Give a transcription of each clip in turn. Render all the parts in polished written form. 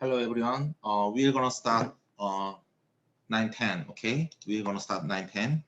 Hello everyone. We're gonna start 9:10. Okay, we're gonna start 9:10.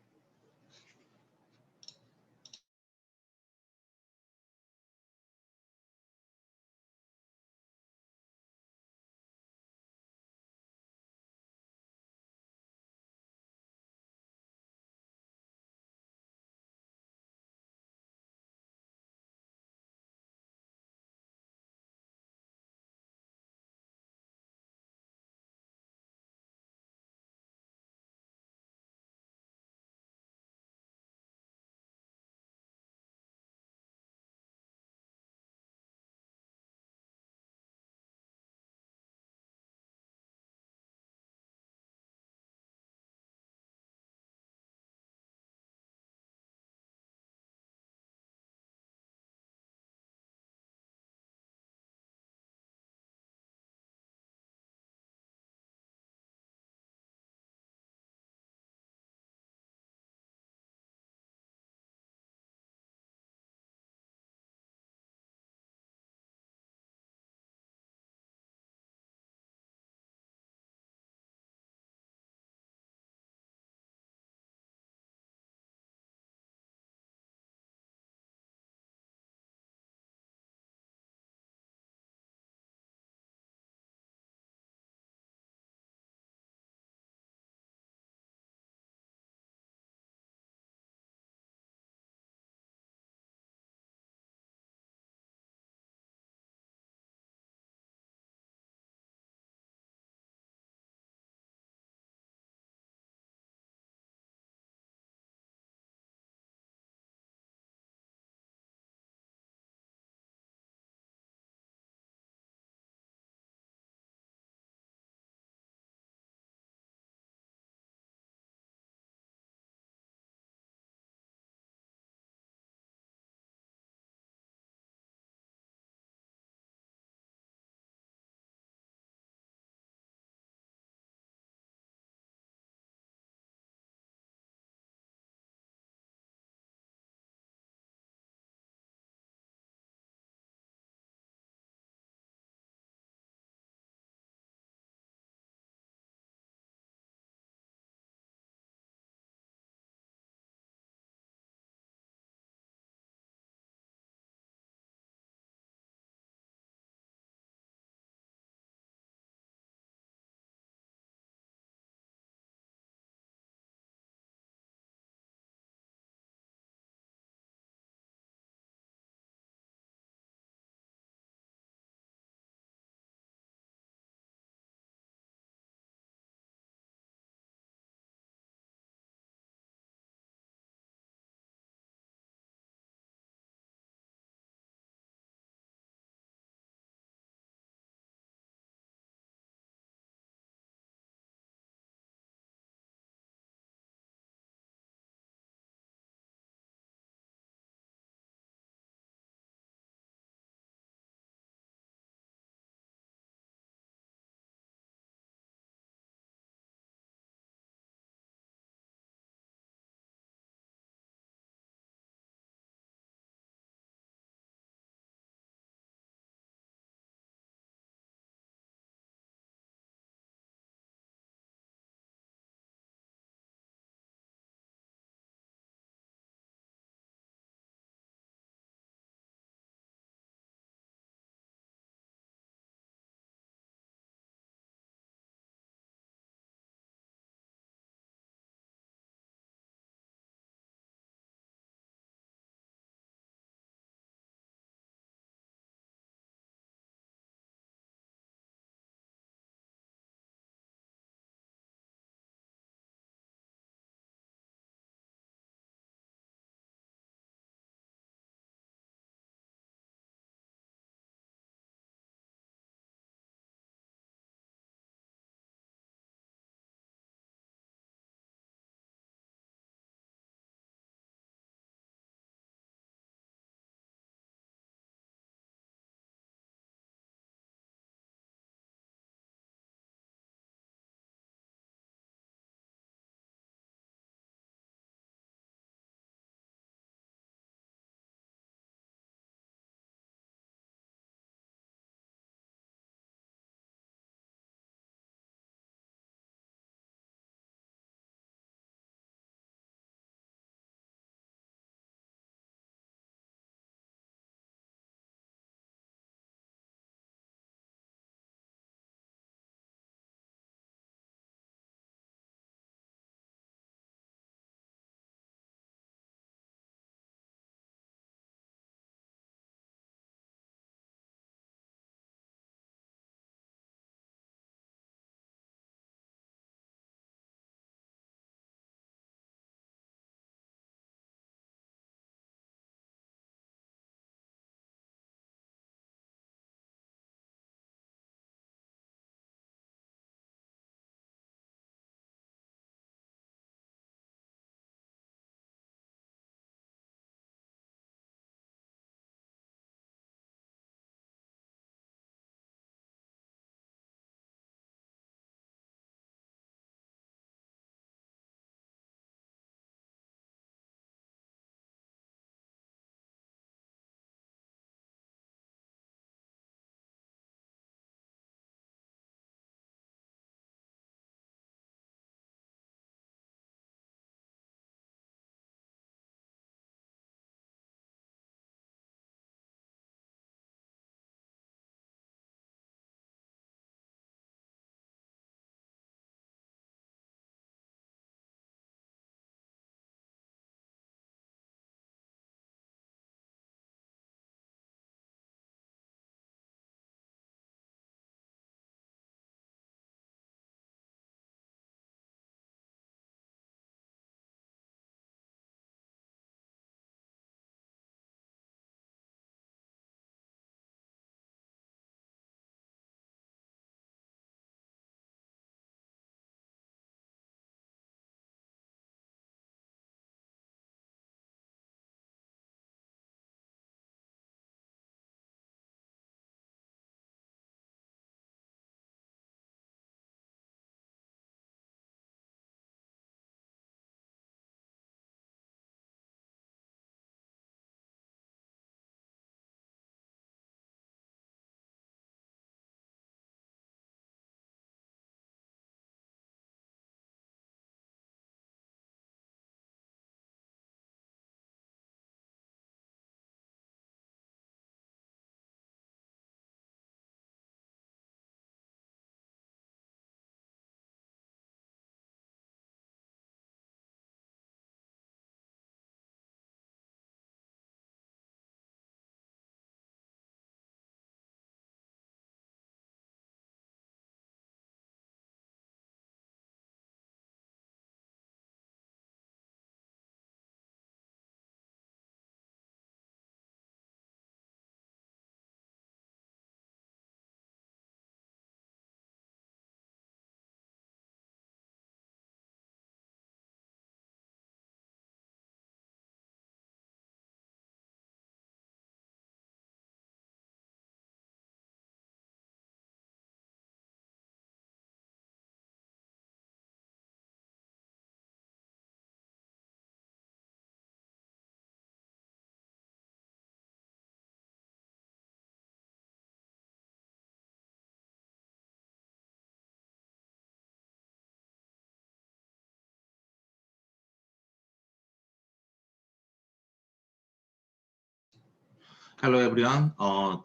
Hello everyone.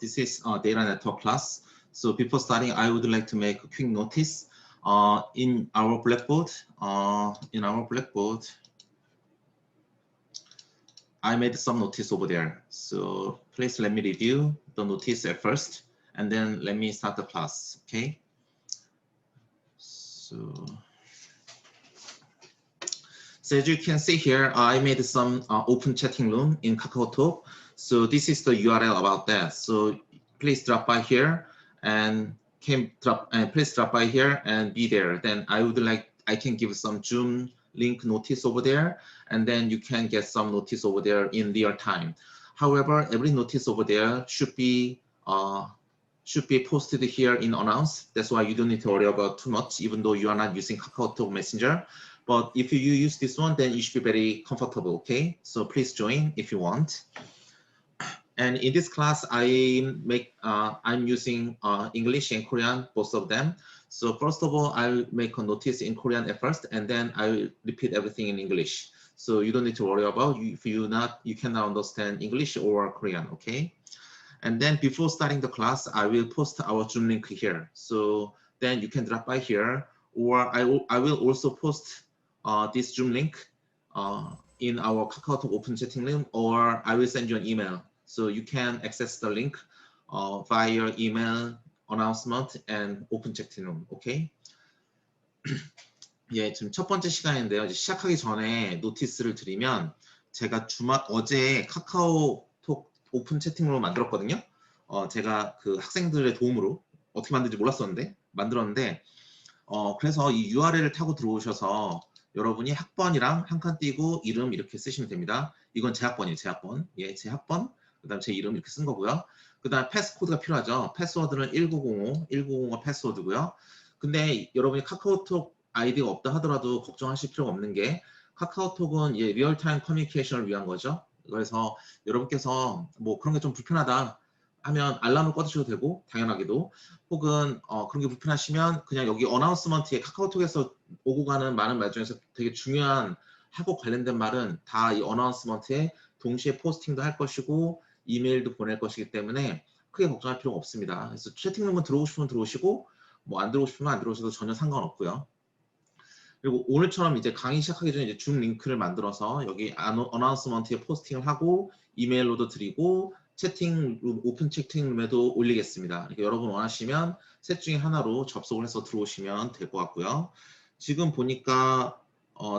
This is data network class. So before starting, I would like to make a quick notice. In our Blackboard, I made some notice over there. So please let me review the notice at first, and then let me start the class. Okay. So as you can see here, I made some open chatting room in KakaoTalk. So this is the URL about that. So please drop by here and please drop by here and be there. Then I can give some Zoom link notice over there, and then you can get some notice over there in real time. However, every notice over there should be posted here in announce. That's why you don't need to worry about too much, even though you are not using KakaoTalk Messenger. But if you use this one, then you should be very comfortable, okay? So please join if you want. And in this class, I'm using English and Korean, both of them. So first of all, I'll make a notice in Korean at first, and then I'll repeat everything in English. So you don't need to worry about if you cannot understand English or Korean, okay? And then before starting the class, I will post our Zoom link here. So then you can drop by here, or I will also post this Zoom link in our KakaoTalk open chatting room, or I will send you an email. So you can access the link via email, announcement, and open chatting room, okay? 예, 지금 첫 번째 시간인데요. 이제 시작하기 전에 노티스를 드리면 제가 어제 카카오톡 오픈 채팅으로 만들었거든요. 제가 그 학생들의 도움으로 어떻게 만들지 몰랐었는데 만들었는데 그래서 이 URL을 타고 들어오셔서 여러분이 학번이랑 한 칸 띄고 이름 이렇게 쓰시면 됩니다. 이건 제 학번이에요. 제 학번. 예, 제 학번. 그다음 제 이름 이렇게 쓴 거고요. 그다음 패스코드가 필요하죠. 패스워드는 1905가 패스워드고요. 근데 여러분이 카카오톡 아이디가 없다 하더라도 걱정하실 필요가 없는 게 카카오톡은 예, 리얼타임 커뮤니케이션을 위한 거죠. 그래서 여러분께서 뭐 그런 게 좀 불편하다 하면 알람을 꺼두셔도 되고 당연하게도 혹은 그런 게 불편하시면 그냥 여기 어나운스먼트에 카카오톡에서 오고 가는 많은 말 중에서 되게 중요한 학업 관련된 말은 다 이 어나운스먼트에 동시에 포스팅도 할 것이고 이메일도 보낼 것이기 때문에 크게 걱정할 필요가 없습니다. 그래서 채팅룸은 들어오고 싶으면 들어오시고 뭐 안 들어오고 싶으면 안 들어오셔도 전혀 상관없고요. 그리고 오늘처럼 이제 강의 시작하기 전에 이제 줌 링크를 만들어서 여기 어나운스먼트에 포스팅을 하고 이메일로도 드리고 채팅룸, 오픈 채팅룸에도 올리겠습니다. 그러니까 여러분 원하시면 셋 중에 하나로 접속을 해서 들어오시면 될 것 같고요. 지금 보니까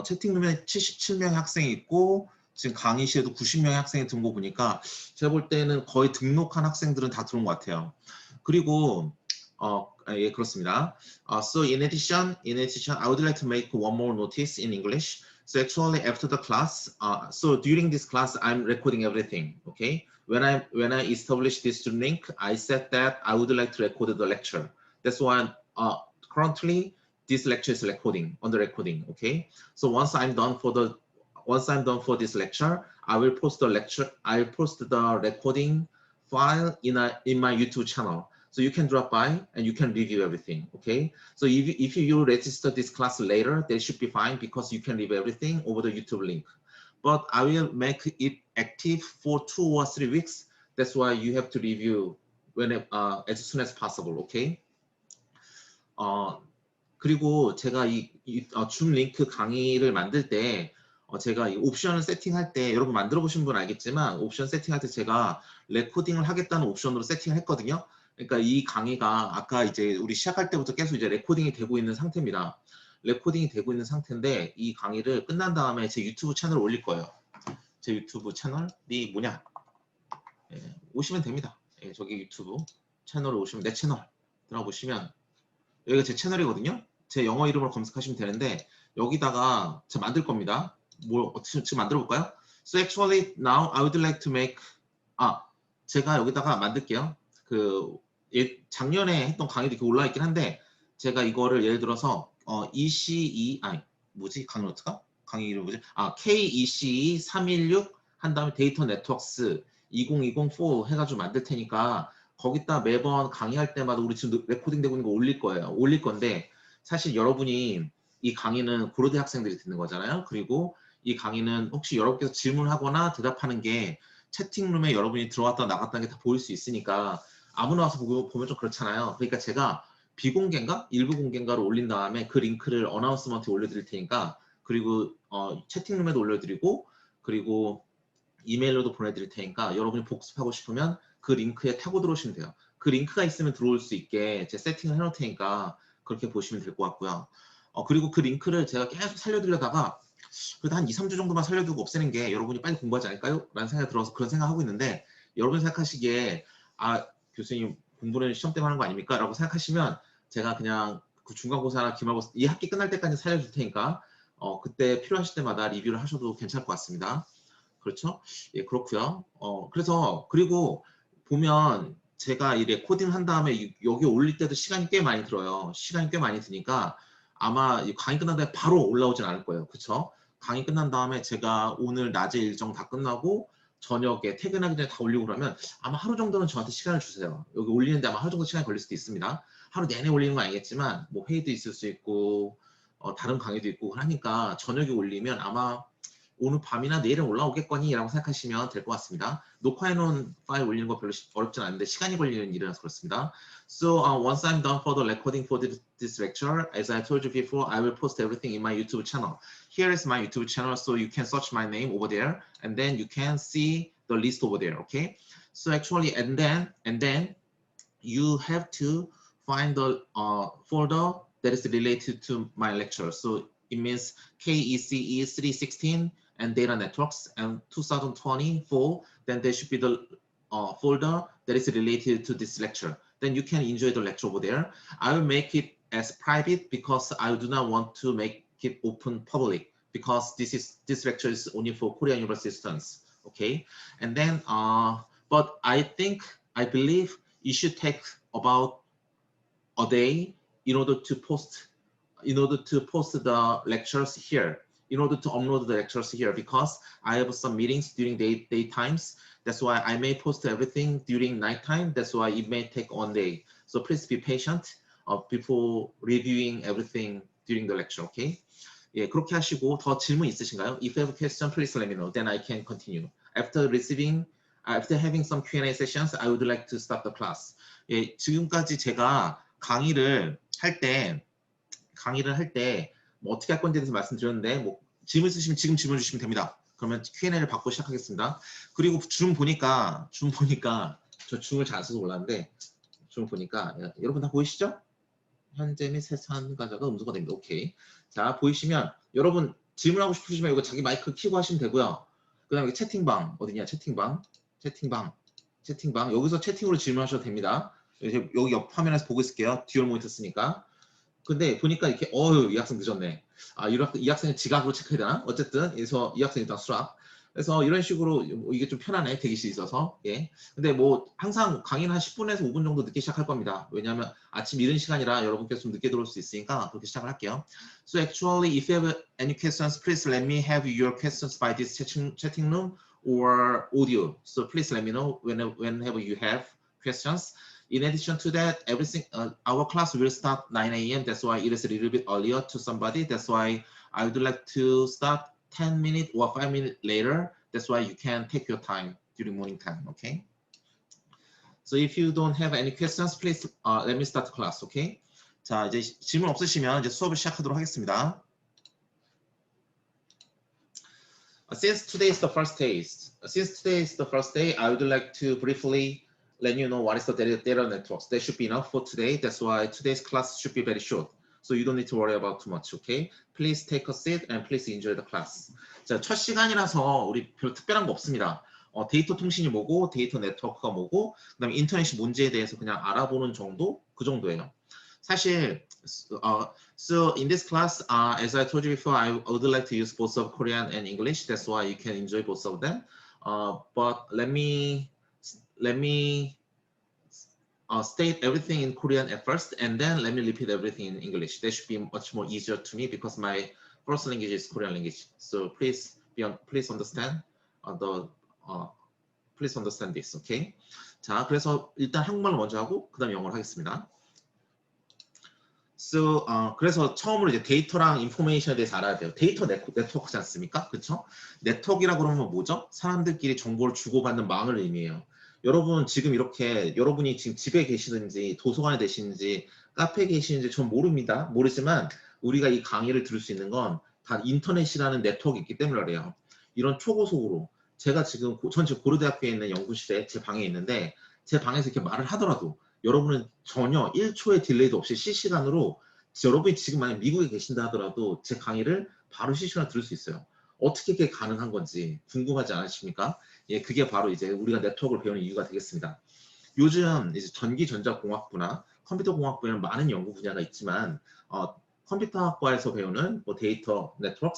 채팅룸에 77명의 학생이 있고 지금 강의실에도 90명의 학생이 든 거 보니까 제가 볼 때는 거의 등록한 학생들은 다 들어온 것 같아요. 그리고 예, 그렇습니다. So in addition, I would like to make one more notice in English. So actually, after the class, so during this class, I'm recording everything. Okay. When I established this Zoom link, I said that I would like to record the lecture. That's why currently this lecture is under recording. Okay. So once I'm done for this lecture, I will post the lecture. I'll post the recording file in my YouTube channel. So you can drop by and you can review everything, okay? So if you register this class later, that should be fine because you can review everything over the YouTube link. But I will make it active for 2 or 3 weeks. That's why you have to review as soon as possible, okay? 그리고 제가 줌 링크 강의를 만들 때 제가 이 옵션을 세팅할 때 여러분 만들어 보신 분은 알겠지만 옵션 세팅할 때 제가 레코딩을 하겠다는 옵션으로 세팅을 했거든요. 그러니까 이 강의가 아까 이제 우리 시작할 때부터 계속 이제 레코딩이 되고 있는 상태입니다. 레코딩이 되고 있는 상태인데 이 강의를 끝난 다음에 제 유튜브 채널에 올릴 거예요. 제 유튜브 채널이 뭐냐? 예, 오시면 됩니다. 예, 저기 유튜브 채널에 오시면 내 채널 들어가 보시면 여기가 제 채널이거든요. 제 영어 이름으로 검색하시면 되는데 여기다가 제가 만들 겁니다. 지금 만들어 볼까요? So actually now I would like to make 제가 여기다가 만들게요. 작년에 했던 강의도 이렇게 올라 있긴 한데 제가 이거를 예를 들어서 강의 노트가? 강의 이름 뭐지? KECE 316 한 다음에 데이터 네트워크스 20204 해가지고 만들 테니까 거기다 매번 강의할 때마다 우리 지금 레코딩 되고 있는 거 올릴 거예요. 올릴 건데 사실 여러분이 이 강의는 고려대 학생들이 듣는 거잖아요. 그리고 이 강의는 혹시 여러분께서 질문하거나 대답하는 게 채팅룸에 여러분이 들어왔다 나갔다는 게 다 보일 수 있으니까 아무나 와서 보면 좀 그렇잖아요. 그러니까 제가 비공개인가 일부 공개인가로 올린 다음에 그 링크를 어나운스먼트에 올려드릴 테니까 그리고 채팅룸에도 올려드리고 그리고 이메일로도 보내드릴 테니까 여러분이 복습하고 싶으면 그 링크에 타고 들어오시면 돼요. 그 링크가 있으면 들어올 수 있게 제 세팅을 해놓을 테니까 그렇게 보시면 될 것 같고요. 그리고 그 링크를 제가 계속 살려드리다가 그래도 한 2, 3주 정도만 살려두고 없애는 게 여러분이 빨리 공부하지 않을까요? 라는 생각이 들어서 그런 생각하고 있는데 여러분이 생각하시기에 교수님 공부는 시험 때문에 하는 거 아닙니까? 라고 생각하시면 제가 그냥 그 중간고사나 기말고사 이 학기 끝날 때까지 살려줄 테니까 그때 필요하실 때마다 리뷰를 하셔도 괜찮을 것 같습니다. 그렇죠? 예, 그렇고요. 그래서 그리고 보면 제가 이 레코딩 한 다음에 여기 올릴 때도 시간이 꽤 많이 들어요. 시간이 꽤 많이 드니까 아마 이 강의 끝난 다음에 바로 올라오진 않을 거예요. 그렇죠? 강의 끝난 다음에 제가 오늘 낮에 일정 다 끝나고 저녁에 퇴근하기 전에 다 올리고 그러면 아마 하루 정도는 저한테 시간을 주세요. 여기 올리는데 아마 하루 정도 시간이 걸릴 수도 있습니다. 하루 내내 올리는 건 아니겠지만 뭐 회의도 있을 수 있고 다른 강의도 있고 하니까 저녁에 올리면 아마 오늘 밤이나 내일은 올라오겠거니 라고 생각하시면 될 것 같습니다. 녹화해놓은 파일 올리는 거 별로 어렵진 않은데 시간이 걸리는 일이라서 그렇습니다. So once I'm done for the recording for this lecture, as I told you before, I will post everything in my YouTube channel. Here is my YouTube channel, so you can search my name over there, and then you can see the list over there. Okay. So actually, and then you have to find the folder that is related to my lecture. So it means KECE 316 and data networks and 2024, then there should be the folder that is related to this lecture. Then you can enjoy the lecture over there. I will make it as private because I do not want to make it open public because this lecture is only for Korean University students. Okay, and then but I believe it should take about a day in order to post the lectures here, in order to upload the lectures here, because I have some meetings during day times. That's why I may post everything during nighttime. That's why it may take one day. So please be patient before reviewing everything during the lecture. Okay? 예, 그렇게 하시고 더 질문 있으신가요? If you have a question, please let me know. Then I can continue. After having some Q&A sessions, I would like to start the class. 예, 지금까지 제가 강의를 할 때 뭐 어떻게 할 건지에 대해서 말씀드렸는데 뭐 질문 있으시면 지금 질문 주시면 됩니다. 그러면 Q&A를 받고 시작하겠습니다. 그리고 줌 보니까 저 줌을 잘 안 써서 몰랐는데 줌 보니까 여러분 다 보이시죠? 현재 및 세산 가자가 음소가 됩니다. 오케이. 자, 보이시면 여러분 질문하고 싶으시면 이거 자기 마이크 켜고 하시면 되고요. 그 다음에 채팅방 어디냐? 채팅방 여기서 채팅으로 질문하셔도 됩니다. 여기 옆 화면에서 보고 있을게요. 듀얼 모니터 쓰니까. 근데 보니까 이렇게 이 학생 늦었네. 이 학생은 지각으로 체크해야 되나? 어쨌든 그래서 이 학생 일단 수락. 그래서 이런 식으로 이게 좀 편하네. 대기실 있어서. 예. 근데 뭐 항상 강의는 한 10분에서 5분 정도 늦게 시작할 겁니다. 왜냐하면 아침 이른 시간이라 여러분께서 좀 늦게 들어올 수 있으니까 그렇게 시작을 할게요. So actually, if you have any questions, please let me have your questions by this chatting room or audio. So please let me know whenever you have questions. In addition to that, our class will start 9 a.m. That's why it is a little bit earlier to somebody. That's why I would like to start 10 minutes or 5 minutes later. That's why you can take your time during morning time, okay? So if you don't have any questions, please let me start the class, okay? 자, 이제 질문 없으시면 이제 수업을 시작하도록 하겠습니다. Since today is the first day, I would like to briefly let you know what is the data networks. That should be enough for today. That's why today's class should be very short. So you don't need to worry about too much, okay? Please take a seat and please enjoy the class. 자, 첫 시간이라서 우리 별 특별한 거 없습니다. 데이터 통신이 뭐고, 데이터 네트워크가 뭐고, 그다음에 인터넷이 뭔지에 대해서 그냥 알아보는 정도? 그 정도예요. 사실, so in this class, as I told you before, I would like to use both of Korean and English. That's why you can enjoy both of them. But let me state everything in Korean at first, and then let me repeat everything in English. That should be much more easier to me because my first language is Korean language. So please understand please understand this, okay? 자, 그래서 일단 한국말로 먼저 하고 그다음 영어로 하겠습니다. 그래서 처음으로 이제 데이터랑 인포메이션에 대해서 알아야 돼요. 데이터 네트워크지 않습니까? 그렇죠? 네트워크라고 그러면 뭐죠? 사람들끼리 정보를 주고받는 망을 의미해요. 여러분 지금 이렇게 여러분이 지금 집에 계시든지 도서관에 계시는지 카페에 계시는지 전 모릅니다. 모르지만 우리가 이 강의를 들을 수 있는 건 다 인터넷이라는 네트워크가 있기 때문에 그래요. 이런 초고속으로 제가 지금 전 지금 고려대학교에 있는 연구실에 제 방에 있는데 제 방에서 이렇게 말을 하더라도 여러분은 전혀 1초의 딜레이도 없이 실시간으로 여러분이 지금 만약 미국에 계신다 하더라도 제 강의를 바로 실시간으로 들을 수 있어요. 어떻게 그게 가능한 건지 궁금하지 않으십니까? 예, 그게 바로 이제 우리가 네트워크를 배우는 이유가 되겠습니다. 요즘 이제 전기전자공학부나 컴퓨터공학부에는 많은 연구 분야가 있지만 컴퓨터학과에서 배우는 뭐 데이터 네트워크,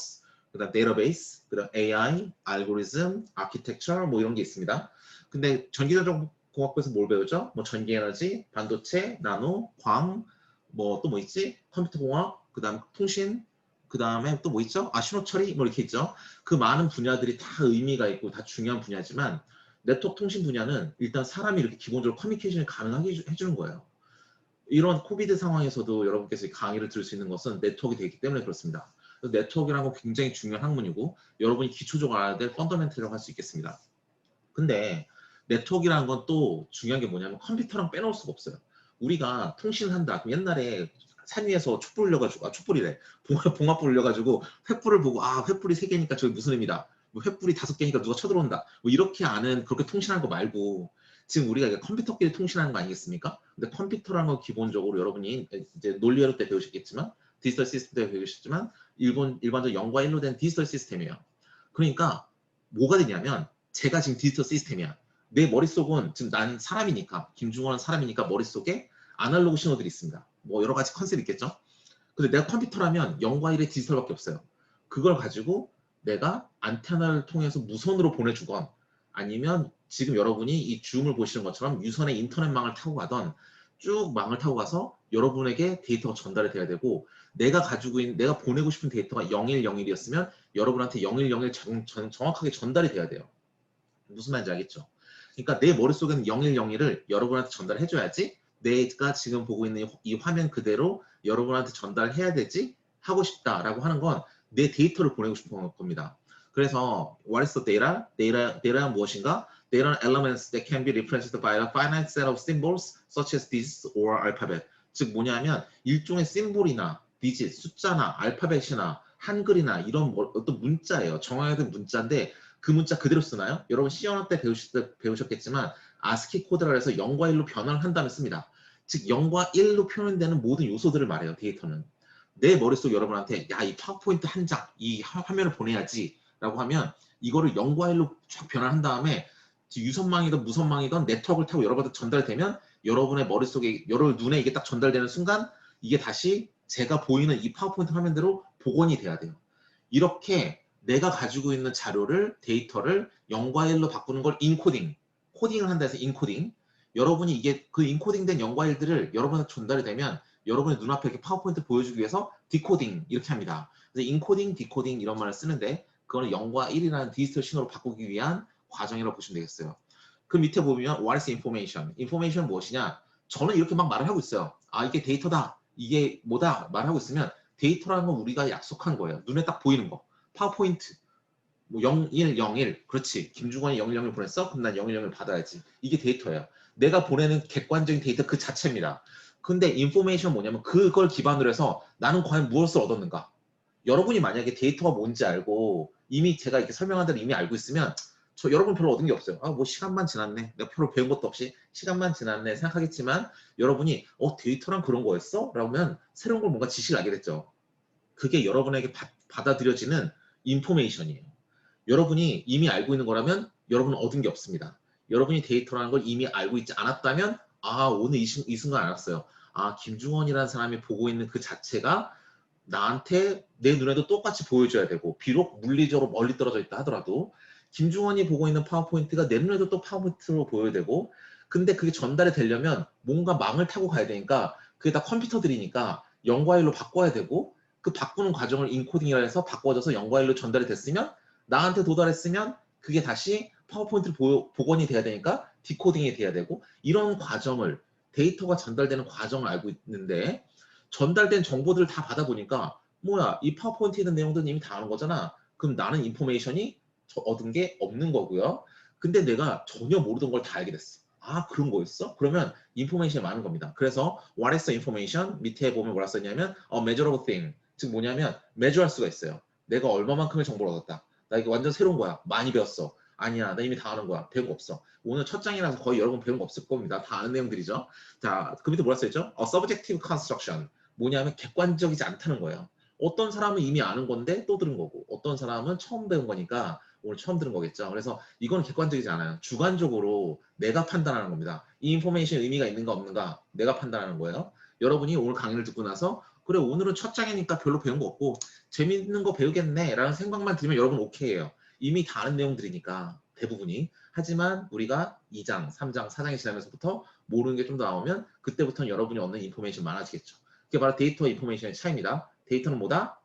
그다음 데이터베이스, 그다음 AI, 알고리즘, 아키텍처 뭐 이런 게 있습니다. 근데 전기전자공학부에서 뭘 배우죠? 뭐 전기에너지, 반도체, 나노, 광, 뭐 또 뭐 있지? 컴퓨터공학, 그다음 통신, 그다음에 또 뭐 있죠? 신호처리 뭐 이렇게 있죠. 그 많은 분야들이 다 의미가 있고 다 중요한 분야지만 네트워크 통신 분야는 일단 사람이 이렇게 기본적으로 커뮤니케이션이 가능하게 해주는 거예요. 이런 코비드 상황에서도 여러분께서 강의를 들을 수 있는 것은 네트워크가 되기 때문에 그렇습니다. 네트워크라는 건 굉장히 중요한 학문이고 여러분이 기초적으로 알아야 될 펀더멘털이라고 할 수 있겠습니다. 근데 네트워크라는 건 또 중요한 게 뭐냐면 컴퓨터랑 빼놓을 수가 없어요. 우리가 통신을 한다. 그럼 옛날에 산 위에서 촛불 올려가지고 촛불이래. 봉화불 올려가지고 횃불을 보고 횃불이 3개니까 저게 무슨 의미다. 뭐 횃불이 5개니까 누가 쳐들어온다. 뭐 이렇게 아는 그렇게 통신하는 거 말고 지금 우리가 컴퓨터끼리 통신하는 거 아니겠습니까? 근데 컴퓨터라는 건 기본적으로 여러분이 이제 논리회로 때 배우셨겠지만 디지털 시스템 때 배우셨지만 일반적으로 0과 1로 된 디지털 시스템이에요. 그러니까 뭐가 되냐면 제가 지금 디지털 시스템이야. 내 머릿속은 지금 난 사람이니까 김중원은 사람이니까 머릿속에 아날로그 신호들이 있습니다. 뭐 여러 가지 컨셉이 있겠죠. 근데 내가 컴퓨터라면 0과 1의 디지털밖에 없어요. 그걸 가지고 내가 안테나를 통해서 무선으로 보내주건 아니면 지금 여러분이 이 줌을 보시는 것처럼 유선의 인터넷망을 타고 가던 쭉 망을 타고 가서 여러분에게 데이터가 전달이 돼야 되고 내가 가지고 있는 내가 보내고 싶은 데이터가 0101이었으면 여러분한테 0101 정확하게 전달이 돼야 돼요. 무슨 말인지 알겠죠? 그러니까 내 머릿속에는 0101을 여러분한테 전달해 줘야지 내가 지금 보고 있는 이 화면 그대로 여러분한테 전달해야 되지 하고 싶다라고 하는 건 내 데이터를 보내고 싶은 겁니다. 그래서 what is the data? data는 무엇인가? Data는 elements that can be represented by a finite set of symbols such as digits or alphabet. 즉 뭐냐면 일종의 심볼이나 디짓, 숫자나 알파벳이나 한글이나 이런 어떤 문자예요. 정확하게 문자인데 그 문자 그대로 쓰나요? 여러분 C1 때 배우셨겠지만 아스키 코드라 해서 0과 1로 변환을 한 다음에 씁니다. 즉 0과 1로 표현되는 모든 요소들을 말해요. 데이터는. 내 머릿속 여러분한테 야 이 파워포인트 한 장 이 화면을 보내야지 라고 하면 이거를 0과 1로 쫙 변환한 다음에 유선망이든 무선망이든 네트워크를 타고 여러분한테 전달되면 여러분의 머릿속에 여러분 눈에 이게 딱 전달되는 순간 이게 다시 제가 보이는 이 파워포인트 화면대로 복원이 돼야 돼요. 이렇게 내가 가지고 있는 자료를 데이터를 0과 1로 바꾸는 걸 인코딩, 코딩을 한다 해서 인코딩. 여러분이 이게 그 인코딩된 0과 1들을 여러분한테 전달이 되면 여러분의 눈앞에 이렇게 파워포인트 보여주기 위해서 디코딩 이렇게 합니다. 그래서 인코딩, 디코딩 이런 말을 쓰는데 그거는 0과 1이라는 디지털 신호로 바꾸기 위한 과정이라고 보시면 되겠어요. 그 밑에 보면 what is information? information 무엇이냐? 저는 이렇게 막 말을 하고 있어요. 이게 데이터다. 이게 뭐다. 말하고 있으면 데이터라는 건 우리가 약속한 거예요. 눈에 딱 보이는 거. 파워포인트. 뭐 0101. 그렇지. 김중원이 0101 보냈어? 그럼 난 0101 받아야지. 이게 데이터예요. 내가 보내는 객관적인 데이터 그 자체입니다. 근데 인포메이션 뭐냐면 그걸 기반으로 해서 나는 과연 무엇을 얻었는가? 여러분이 만약에 데이터가 뭔지 알고 이미 제가 이렇게 설명한 대로 이미 알고 있으면 여러분 별로 얻은 게 없어요. 뭐 시간만 지났네. 내가 별로 배운 것도 없이 시간만 지났네 생각하겠지만 여러분이 데이터란 그런 거였어? 라면 새로운 걸 뭔가 지식을 알게 됐죠. 그게 여러분에게 받아들여지는 인포메이션이에요. 여러분이 이미 알고 있는 거라면 여러분은 얻은 게 없습니다. 여러분이 데이터라는 걸 이미 알고 있지 않았다면 오늘 이 순간 알았어요. 김중원이라는 사람이 보고 있는 그 자체가 나한테 내 눈에도 똑같이 보여줘야 되고 비록 물리적으로 멀리 떨어져 있다 하더라도 김중원이 보고 있는 파워포인트가 내 눈에도 또 파워포인트로 보여야 되고 근데 그게 전달이 되려면 뭔가 망을 타고 가야 되니까 그게 다 컴퓨터들이니까 0과 1로 바꿔야 되고 그 바꾸는 과정을 인코딩이라 해서 바꿔져서 0과 1로 전달이 됐으면 나한테 도달했으면 그게 다시 파워포인트로 복원이 돼야 되니까 디코딩이 돼야 되고 이런 과정을 데이터가 전달되는 과정을 알고 있는데 전달된 정보들을 다 받아보니까 뭐야 이 파워포인트에 있는 내용들은 이미 다 아는 거잖아. 그럼 나는 인포메이션이 얻은 게 없는 거고요. 근데 내가 전혀 모르던 걸 다 알게 됐어. 아 그런 거였어? 그러면 인포메이션이 많은 겁니다. 그래서 what is the information? 밑에 보면 뭐라 썼냐면 a measurable thing. 즉 뭐냐면 measure할 수가 있어요. 내가 얼마만큼의 정보를 얻었다. 나 이거 완전 새로운 거야. 많이 배웠어. 아니야 나 이미 다 아는 거야. 배운 거 없어. 오늘 첫 장이라서 거의 여러분 배운 거 없을 겁니다. 다 아는 내용들이죠. 자, 그 밑에 뭐라 써있죠? subjective construction. 뭐냐면 객관적이지 않다는 거예요. 어떤 사람은 이미 아는 건데 또 들은 거고 어떤 사람은 처음 배운 거니까 오늘 처음 들은 거겠죠. 그래서 이건 객관적이지 않아요. 주관적으로 내가 판단하는 겁니다. 이 인포메이션이 의미가 있는가 없는가 내가 판단하는 거예요. 여러분이 오늘 강의를 듣고 나서 그래 오늘은 첫 장이니까 별로 배운 거 없고 재밌는 거 배우겠네 라는 생각만 들면 여러분 오케이예요. 이미 다 아는 내용들이니까 대부분이. 하지만 우리가 2장, 3장, 4장이 지나면서부터 모르는 게 좀 더 나오면 그때부터는 여러분이 얻는 인포메이션 많아지겠죠. 그게 바로 데이터와 인포메이션의 차이입니다. 데이터는 뭐다?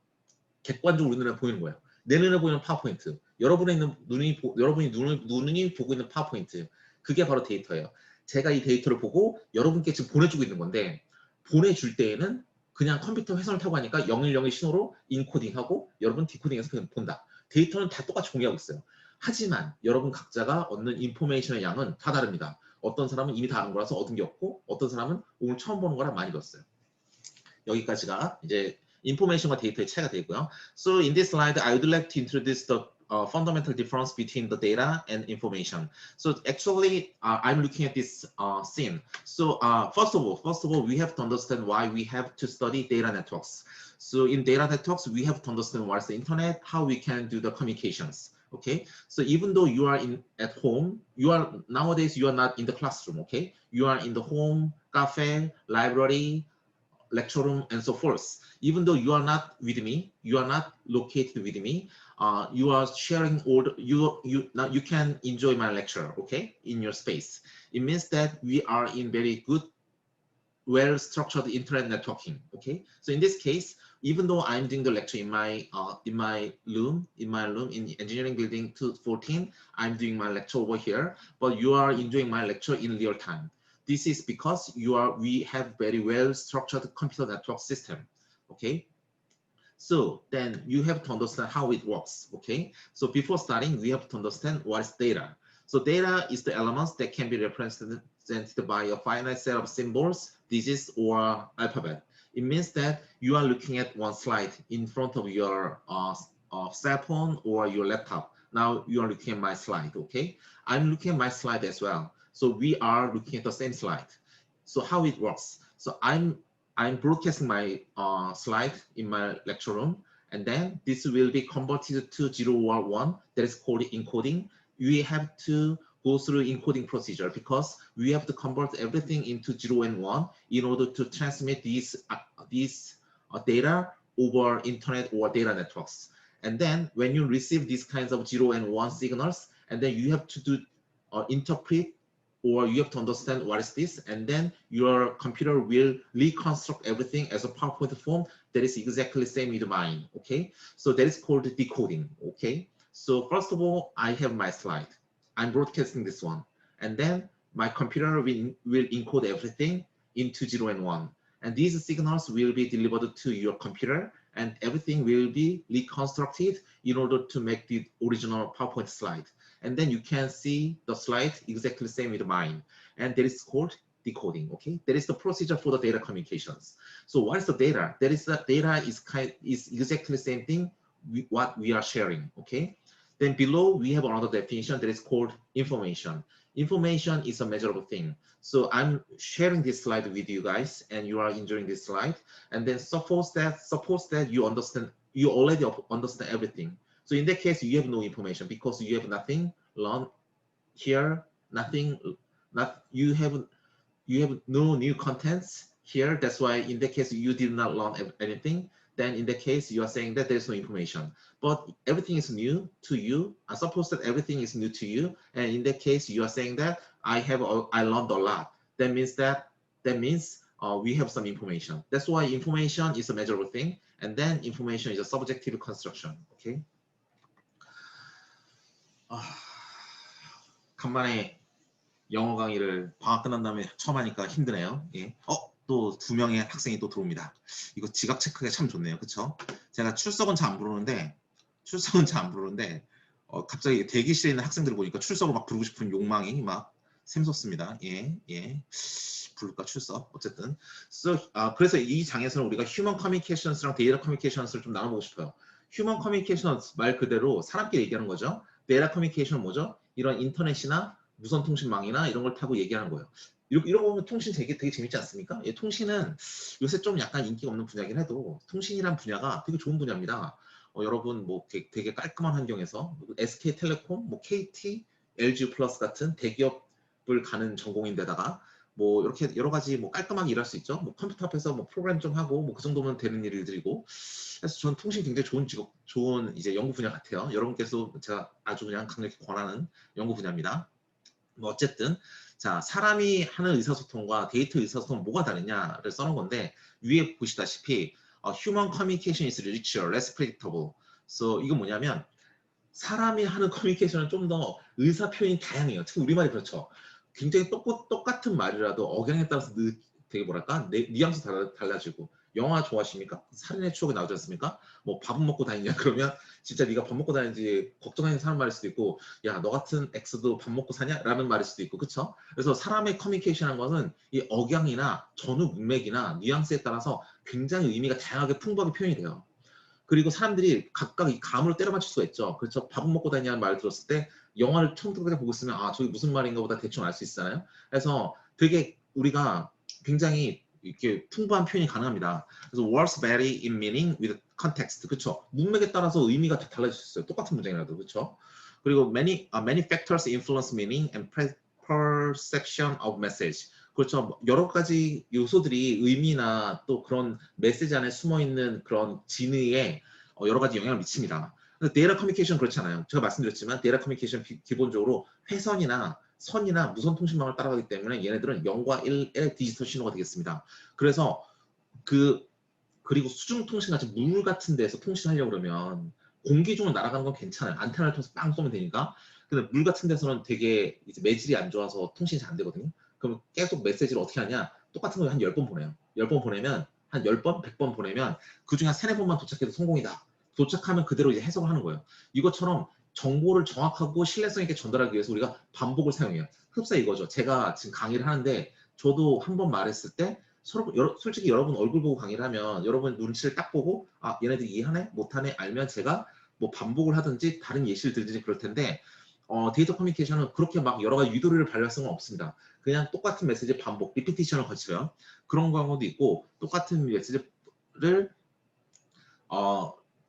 객관적으로 우리 눈에 보이는 거예요. 내 눈에 보이는 파워포인트. 여러분이 눈이 보고 있는 파워포인트. 그게 바로 데이터예요. 제가 이 데이터를 보고 여러분께 지금 보내주고 있는 건데 보내줄 때에는 그냥 컴퓨터 회선을 타고 하니까 010의 신호로 인코딩하고 여러분 디코딩해서 그냥 본다. 데이터는 다 똑같이 공개하고 있어요. 하지만 여러분 각자가 얻는 인포메이션의 양은 다 다릅니다. 어떤 사람은 이미 다 아는 거라서 얻은 게 없고 어떤 사람은 오늘 처음 보는 거라 많이 배웠어요. 여기까지가 이제 인포메이션과 데이터의 차이가 되고요. So in this slide, I would like to introduce the fundamental difference between the data and information. So actually, I'm looking at this scene. So first of all, we have to understand why we have to study data networks. So in data networks, we have to understand what's the internet, how we can do the communications. Okay, so even though you are at home, nowadays you are not in the classroom. Okay, you are in the home, cafe, library, lecture room, and so forth. Even though you are not with me, you are not located with me, you are sharing all the, now you can enjoy my lecture, okay, in your space. It means that we are in very good, well-structured internet networking, okay. So in this case, even though I'm doing the lecture in my room in engineering building 214, I'm doing my lecture over here, but you are enjoying my lecture in real time. This is because we have very well structured computer network system, okay? So then you have to understand how it works, okay? So before starting, we have to understand what is data. So data is the elements that can be represented by a finite set of symbols, digits, or alphabet. It means that you are looking at one slide in front of your cell phone or your laptop. Now you are looking at my slide, okay? I'm looking at my slide as well. So we are looking at the same slide. So how it works? So I'm broadcasting my slide in my lecture room, and then this will be converted to 0 or 1. That is called encoding. We have to go through encoding procedure because we have to convert everything into 0 and 1 in order to transmit these data over internet or data networks. And then when you receive these kinds of 0 and 1 signals, and then you have to do interpret, or you have to understand what is this, and then your computer will reconstruct everything as a PowerPoint form that is exactly the same with mine, okay? So that is called decoding, okay? So first of all, I have my slide. I'm broadcasting this one, and then my computer will encode everything into 0 and 1. And these signals will be delivered to your computer, and everything will be reconstructed in order to make the original PowerPoint slide. And then you can see the slide exactly the same with mine. And that is called decoding, okay? That is the procedure for the data communications. So what is the data? That is the data is exactly the same thing what we are sharing, okay? Then below we have another definition that is called information. Information is a measurable thing. So I'm sharing this slide with you guys and you are enjoying this slide. And then suppose that you already understand everything. So in that case, you have no information because you have nothing learned here, you have no new contents here. That's why in that case, you did not learn anything. Then in that case, you are saying that there's no information, but everything is new to you. I suppose that everything is new to you. And in that case, you are saying that I learned a lot. That means we have some information. That's why information is a measurable thing. And then information is a subjective construction, okay? 간만에 영어 강의를 방학 끝난 다음에 처음 하니까 힘드네요. 예. 또 2명의 학생이 또 들어옵니다. 이거 지각 체크가 참 좋네요. 그쵸? 제가 출석은 잘 안 부르는데 갑자기 대기실에 있는 학생들을 보니까 출석을 막 부르고 싶은 욕망이 막 샘솟습니다. 예. 부를까 출석 어쨌든. 그래서 이 장에서는 우리가 휴먼 커뮤니케이션스랑 데이터 커뮤니케이션스를 좀 나눠보고 싶어요. 휴먼 커뮤니케이션 말 그대로 사람끼리 얘기하는 거죠. 데이터 커뮤니케이션은 뭐죠? 이런 인터넷이나 무선 통신망이나 이런 걸 타고 얘기하는 거예요. 이런 거 보면 통신 되게 재밌지 않습니까? 예, 통신은 요새 좀 약간 인기가 없는 분야긴 해도 통신이란 분야가 되게 좋은 분야입니다. 여러분 뭐 되게 깔끔한 환경에서 SK텔레콤, 뭐 KT, LG 플러스 같은 대기업을 가는 전공인데다가 뭐 이렇게 여러 가지 뭐 깔끔하게 일할 수 있죠. 뭐 컴퓨터 앞에서 뭐 프로그램 좀 하고 뭐 그 정도면 되는 일들이고. 그래서 저는 통신 굉장히 좋은 직업, 좋은 이제 연구 분야 같아요. 여러분께서 제가 아주 그냥 강력히 권하는 연구 분야입니다. 뭐 어쨌든 자, 사람이 하는 의사소통과 데이터 의사소통은 뭐가 다르냐를 써놓은 건데 위에 보시다시피 human communication is richer, less predictable. So 이건 뭐냐면 사람이 하는 커뮤니케이션은 좀 더 의사 표현이 다양해요. 특히 우리말이 그렇죠. 굉장히 똑같은 말이라도 억양에 따라서 되게 뭐랄까 뉘앙스 달라지고. 영화 좋아하십니까? 살인의 추억이 나오지 않습니까? 뭐 밥은 먹고 다니냐 그러면 진짜 네가 밥 먹고 다니는지 걱정하는 사람 말일 수도 있고, 야 너 같은 X도 밥 먹고 사냐? 라는 말일 수도 있고, 그쵸? 그래서 사람의 커뮤니케이션한 것은 이 억양이나 전후 문맥이나 뉘앙스에 따라서 굉장히 의미가 다양하게 풍부하게 표현이 돼요. 그리고 사람들이 각각 이 감으로 때려 맞출 수가 있죠. 그렇죠. 밥은 먹고 다니냐는 말 들었을 때 영화를 처음부터 보고 있으면 아 저게 무슨 말인가 보다 대충 알 수 있잖아요. 그래서 되게 우리가 굉장히 이렇게 풍부한 표현이 가능합니다. 그래서 words vary in meaning with context. 그렇죠. 문맥에 따라서 의미가 달라질 수 있어요. 똑같은 문장이라도. 그렇죠. 그리고 many factors influence meaning and perception of message. 그렇죠. 여러 가지 요소들이 의미나 또 그런 메시지 안에 숨어 있는 그런 진의에 여러 가지 영향을 미칩니다. 데이터 커뮤니케이션 그렇지 않아요. 제가 말씀드렸지만 데이터 커뮤니케이션 기본적으로 회선이나 선이나 무선 통신망을 따라가기 때문에 얘네들은 0과 1의 디지털 신호가 되겠습니다. 그래서 그리고 수중 통신 같이 물 같은 데서 통신하려고 그러면 공기 중으로 날아가는 건 괜찮아요. 안테나를 통해서 빵 쏘면 되니까. 근데 물 같은 데서는 되게 이제 매질이 안 좋아서 통신이 잘 안 되거든요. 그럼 계속 메시지를 어떻게 하냐? 똑같은 걸 한 10번 보내요. 10번 보내면 한 10번, 100번 보내면 그중에 한 3, 4번만 도착해도 성공이다. 도착하면 그대로 이제 해석을 하는 거예요. 이것처럼 정보를 정확하고 신뢰성 있게 전달하기 위해서 우리가 반복을 사용해요. 흡사 이거죠. 제가 지금 강의를 하는데 저도 한 번 말했을 때 솔직히 여러분 얼굴 보고 강의를 하면 여러분 눈치를 딱 보고 아 얘네들 이해하네? 못하네? 알면 제가 뭐 반복을 하든지 다른 예시를 들든지 그럴 텐데 데이터 커뮤니케이션은 그렇게 막 여러 가지 유도리를 발휘할 수는 없습니다. 그냥 똑같은 메시지 반복, 리피티션을 거쳐요. 그런 경우도 있고 똑같은 메시지를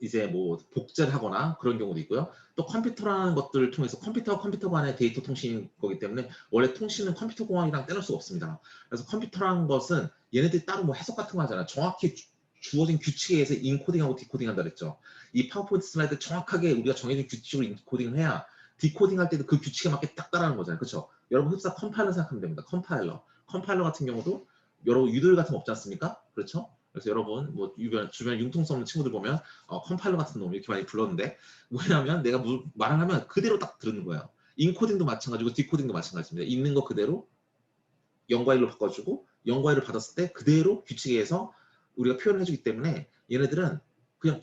이제 뭐 복제를 하거나 그런 경우도 있고요. 또 컴퓨터라는 것들을 통해서 컴퓨터 간의 데이터 통신인 거기 때문에 원래 통신은 컴퓨터 공학이랑 떼놓을 수가 없습니다. 그래서 컴퓨터라는 것은 얘네들이 따로 뭐 해석 같은 거 하잖아요. 정확히 주어진 규칙에 의해서 인코딩하고 디코딩한다 그랬죠. 이 파워포인트 슬라이드 정확하게 우리가 정해진 규칙으로 인코딩을 해야 디코딩할 때도 그 규칙에 맞게 딱 따라하는 거잖아요. 그렇죠? 여러분 흡사 컴파일러 생각하면 됩니다. 컴파일러 같은 경우도 여러 유도리 같은 거 없지 않습니까? 그렇죠? 그래서 여러분 뭐 주변 융통성 없는 친구들 보면 컴파일러 같은 놈 이렇게 많이 불렀는데 뭐냐면 내가 말을 하면 그대로 딱 들은 거예요. 인코딩도 마찬가지고 디코딩도 마찬가지입니다. 있는 거 그대로 0과 1로 바꿔주고 0과 1을 받았을 때 그대로 규칙에 의해서 우리가 표현을 해주기 때문에 얘네들은 그냥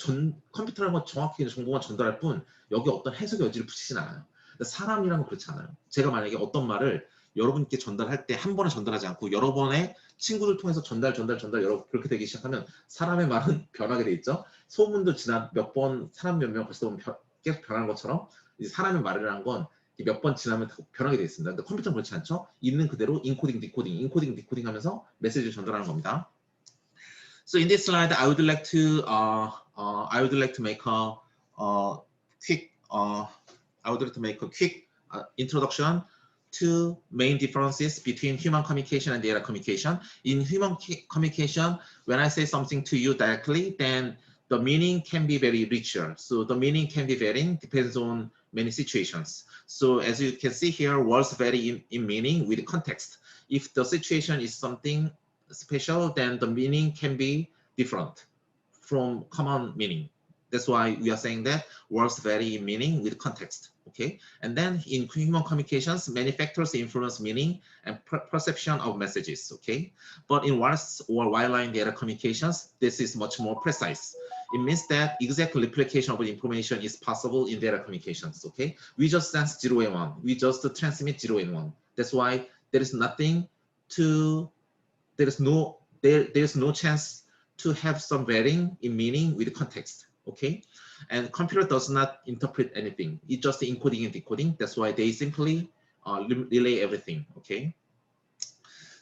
컴퓨터라는 건 정확히 정보만 전달할 뿐 여기 어떤 해석의 여지를 붙이진 않아요. 사람이란 건 그렇지 않아요. 제가 만약에 어떤 말을 여러분께 전달할 때 한 번에 전달하지 않고 여러 번의 친구들 통해서 전달 그렇게 되기 시작하면 사람의 말은 변하게 돼 있죠. 소문도 지난 몇 번 사람 몇 명 벌써 계속 변하는 것처럼 이제 사람의 말이라는 건 몇 번 지나면 변하게 돼 있습니다. 근데 컴퓨터는 그렇지 않죠. 있는 그대로 인코딩, 디코딩 하면서 메시지를 전달하는 겁니다. So in this slide, I would like to make a quick introduction to main differences between human communication and data communication. In human communication, when I say something to you directly, then the meaning can be very richer. So the meaning can be varying, depends on many situations. So as you can see here, words vary in meaning with context. If the situation is something special, then the meaning can be different from common meaning. That's why we are saying that words vary in meaning with context. Okay, and then in human communications, many factors influence meaning and perception of messages. Okay, but in wireless or wireline data communications, this is much more precise. It means that exact replication of information is possible in data communications. Okay, we just sense 0 and 1. We just transmit 0 and 1. That's why there is nothing to, there's no chance to have some varying in meaning with context. Okay, and computer does not interpret anything. It's just encoding and decoding. That's why they simply relay everything. Okay.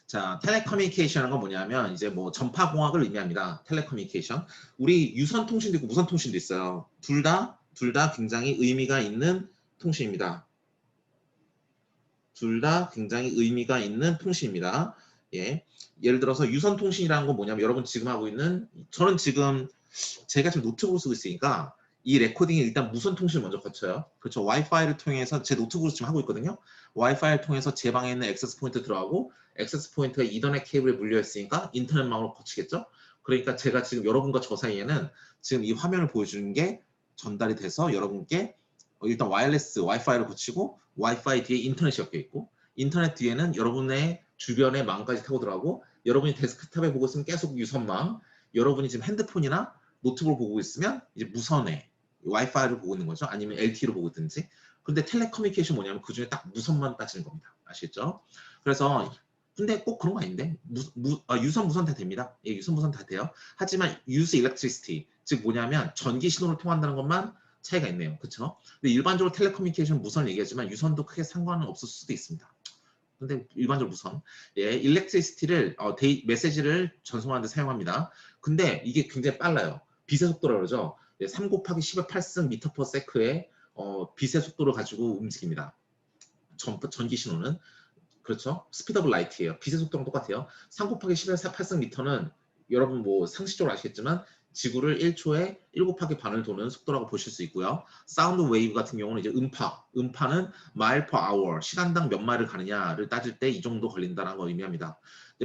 자, 텔레커뮤니케이션은 건 뭐냐면 이제 뭐 전파공학을 의미합니다. 텔레커뮤니케이션. 우리 유선 통신도 있고 무선 통신도 있어요. 둘 다 굉장히 의미가 있는 통신입니다. 둘 다 굉장히 의미가 있는 통신입니다. 예. 예를 들어서 유선 통신이라는 건 뭐냐면 여러분 지금 하고 있는, 저는 지금 제가 지금 노트북을 쓰고 있으니까 이 레코딩이 일단 무선 통신을 먼저 거쳐요. 그렇죠. 와이파이를 통해서 제 노트북으로 지금 하고 있거든요. 와이파이를 통해서 제 방에 있는 액세스 포인트 들어가고 액세스 포인트가 이더넷 케이블에 물려 있으니까 인터넷망으로 거치겠죠. 그러니까 제가 지금 여러분과 저 사이에는 지금 이 화면을 보여주는 게 전달이 돼서 여러분께 일단 와이어리스 와이파이를 거치고 와이파이 뒤에 인터넷이 엮여 있고 인터넷 뒤에는 여러분의 주변의 망까지 타고 들어가고 여러분이 데스크탑에 보고 있으면 계속 유선망, 여러분이 지금 핸드폰이나 노트북을 보고 있으면 이제 무선에 와이파이를 보고 있는 거죠. 아니면 LTE로 보고 있든지. 근데 텔레커뮤니케이션 뭐냐면 그 중에 딱 무선만 따지는 겁니다. 아시겠죠? 그래서 근데 꼭 그런 거 아닌데 유선 무선 다 됩니다. 예, 유선 무선 다 돼요. 하지만 use electricity, 즉 뭐냐면 전기 신호를 통한다는 것만 차이가 있네요. 그렇죠? 근데 일반적으로 텔레커뮤니케이션 무선 얘기하지만 유선도 크게 상관은 없을 수도 있습니다. 근데 일반적으로 무선, 예, 일렉트리시티를 메시지를 전송하는 데 사용합니다. 근데 이게 굉장히 빨라요. 빛의 속도라고 그러죠. 3 곱하기 10의 8승 미터 퍼 세크의 빛의 속도를 가지고 움직입니다. 전기 신호는. 그렇죠? 스피드 오브 라이트예요. 빛의 속도랑 똑같아요. 3 곱하기 10의 8승 미터는 여러분 뭐 상식적으로 아시겠지만 지구를 1초에 1 곱하기 반을 도는 속도라고 보실 수 있고요. 사운드 웨이브 같은 경우는 이제 음파는 마일 퍼 아워, 시간당 몇 마일을 가느냐를 따질 때 이 정도 걸린다는 걸 의미합니다.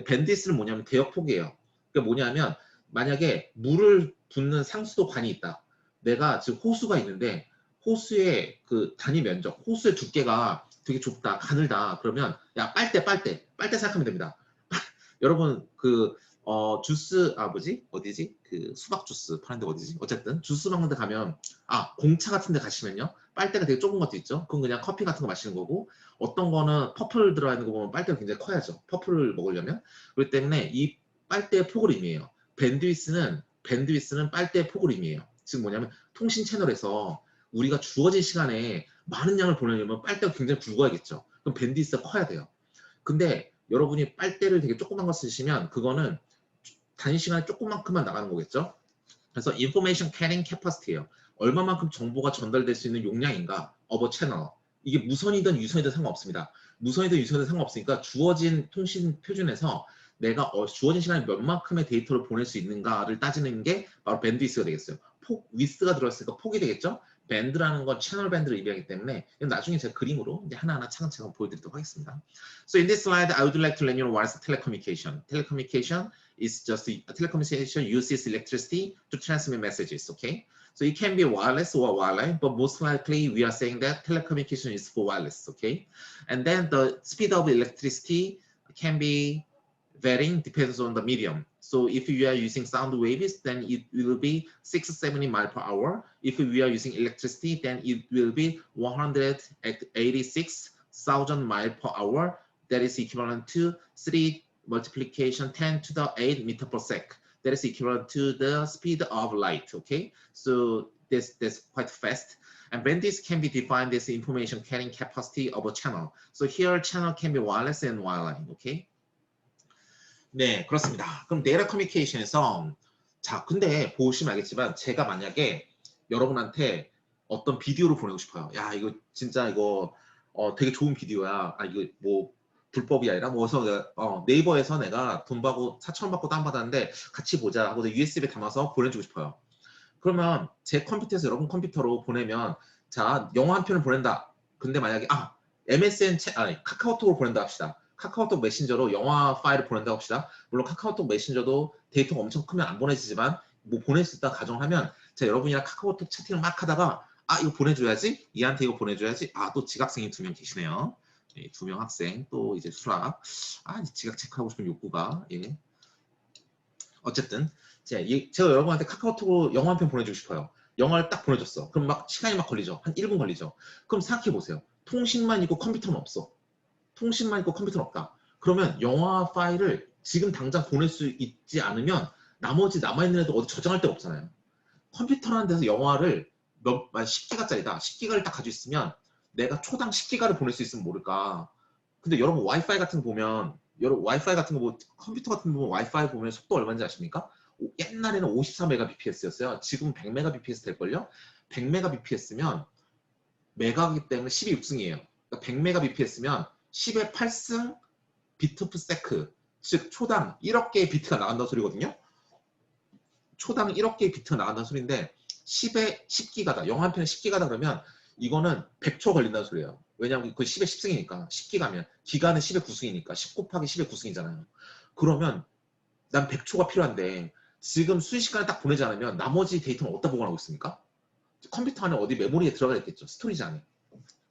밴디스는 뭐냐면 대역폭이에요. 그러니까 뭐냐면 만약에 물을 붓는 상수도 관이 있다. 내가 지금 호수가 있는데 호수의 그 단위 면적, 호수의 두께가 되게 좁다, 가늘다. 그러면 야 빨대 생각하면 됩니다. 여러분 그 주스 어디지? 그 수박 주스 파는 데 어디지? 어쨌든 주스 먹는 데 가면 공차 같은 데 가시면요. 빨대가 되게 좁은 것도 있죠. 그건 그냥 커피 같은 거 마시는 거고 어떤 거는 퍼플 들어가 있는 거 보면 빨대가 굉장히 커야죠. 퍼플을 먹으려면. 그렇기 때문에 이 빨대의 폭을 의미해요. 밴드위스는 빨대의 폭을 의미해요. 즉 뭐냐면 통신 채널에서 우리가 주어진 시간에 많은 양을 보내려면 빨대가 굉장히 굵어야겠죠. 그럼 밴드위스가 커야 돼요. 근데 여러분이 빨대를 되게 조그만 거 쓰시면 그거는 단위 시간에 조그만큼만 나가는 거겠죠. 그래서 information carrying capacity예요. 얼마만큼 정보가 전달될 수 있는 용량인가 of a channel. 이게 무선이든 유선이든 상관없습니다. 무선이든 유선이든 상관없으니까 주어진 통신 표준에서 내가 주어진 시간에 몇 만큼의 데이터를 보낼 수 있는가를 따지는 게 바로 밴드위스가 되겠어요. 위스가 들어있으니까 폭이 되겠죠. 밴드라는 건 채널 밴드를 의미하기 때문에 나중에 제가 그림으로 이제 하나하나 차근차근 보여드리도록 하겠습니다. So in this slide, I would like to let you know what is telecommunication. Telecommunication is just telecommunication uses electricity to transmit messages. Okay, so it can be wireless or wireline, but most likely we are saying that telecommunication is for wireless. Okay, and then the speed of electricity can be varying depends on the medium. So if you are using sound waves, then it will be 670 miles per hour. If we are using electricity, then it will be 186,000 miles per hour. That is equivalent to 3 multiplication 10 to the 8 meter per second. That is equivalent to the speed of light. Okay, so that's quite fast. And bandwidth can be defined as the information carrying capacity of a channel. So here channel can be wireless and wireline. Okay. 네, 그렇습니다. 그럼 데이터 커뮤니케이션에서 근데 보시면 알겠지만 제가 만약에 여러분한테 어떤 비디오를 보내고 싶어요. 야, 이거 진짜 이거 되게 좋은 비디오야. 이거 뭐 불법이 아니라 뭐서 네이버에서 내가 돈 받고 4,000원 받고 다운받았는데 같이 보자 하고 USB에 담아서 보내주고 싶어요. 그러면 제 컴퓨터에서 여러분 컴퓨터로 보내면 영화 한 편을 보낸다. 근데 만약에 MSN 카카오톡으로 보낸다 합시다. 카카오톡 메신저로 영화 파일을 보낸다고 합시다. 물론 카카오톡 메신저도 데이터가 엄청 크면 안 보내지지만 뭐 보낼 수 있다 가정하면 여러분이랑 카카오톡 채팅을 막 하다가 아, 이거 보내줘야지. 얘한테 이거 보내줘야지. 아, 또 지각생이 2명 계시네요. 예, 2명 학생 또 이제 수락. 아, 지각 체크하고 싶은 욕구가. 예. 어쨌든 제가 여러분한테 카카오톡으로 영화 한 편 보내주고 싶어요. 영화를 딱 보내줬어. 그럼 막 시간이 막 걸리죠. 한 1분 걸리죠. 그럼 생각해 보세요. 통신만 있고 컴퓨터는 없어. 통신만 있고 컴퓨터는 없다. 그러면 영화 파일을 지금 당장 보낼 수 있지 않으면 나머지 남아있는 애들 어디 저장할 데가 없잖아요. 컴퓨터라는 데서 영화를 10기가짜리다. 10기가를 딱 가지고 있으면 내가 초당 10기가를 보낼 수 있으면 모를까. 근데 여러분 와이파이 같은 거 보면 와이파이 같은 거 뭐 컴퓨터 같은 거 보면 와이파이 보면 속도 얼마인지 아십니까? 옛날에는 54mbps였어요. 지금 100mbps 될걸요? 100mbps면 메가이기 때문에 12육승이에요. 그러니까 100mbps면 10의 8승 비트 프 세크, 즉 초당 1억 개의 비트가 나간다는 소리거든요. 초당 1억 개의 비트가 나간다는 소리인데 10에 10기가다. 영화 한 편에 10기가다 그러면 이거는 100초 걸린다는 소리예요. 왜냐하면 그 10의 10승이니까 10기가면 기가는 10의 9승이니까 10 곱하기 10의 9승이잖아요. 그러면 난 100초가 필요한데 지금 순식간에 딱 보내지 않으면 나머지 데이터는 어디다 보관하고 있습니까? 컴퓨터 안에 어디 메모리에 들어가 있겠죠. 스토리지 안에.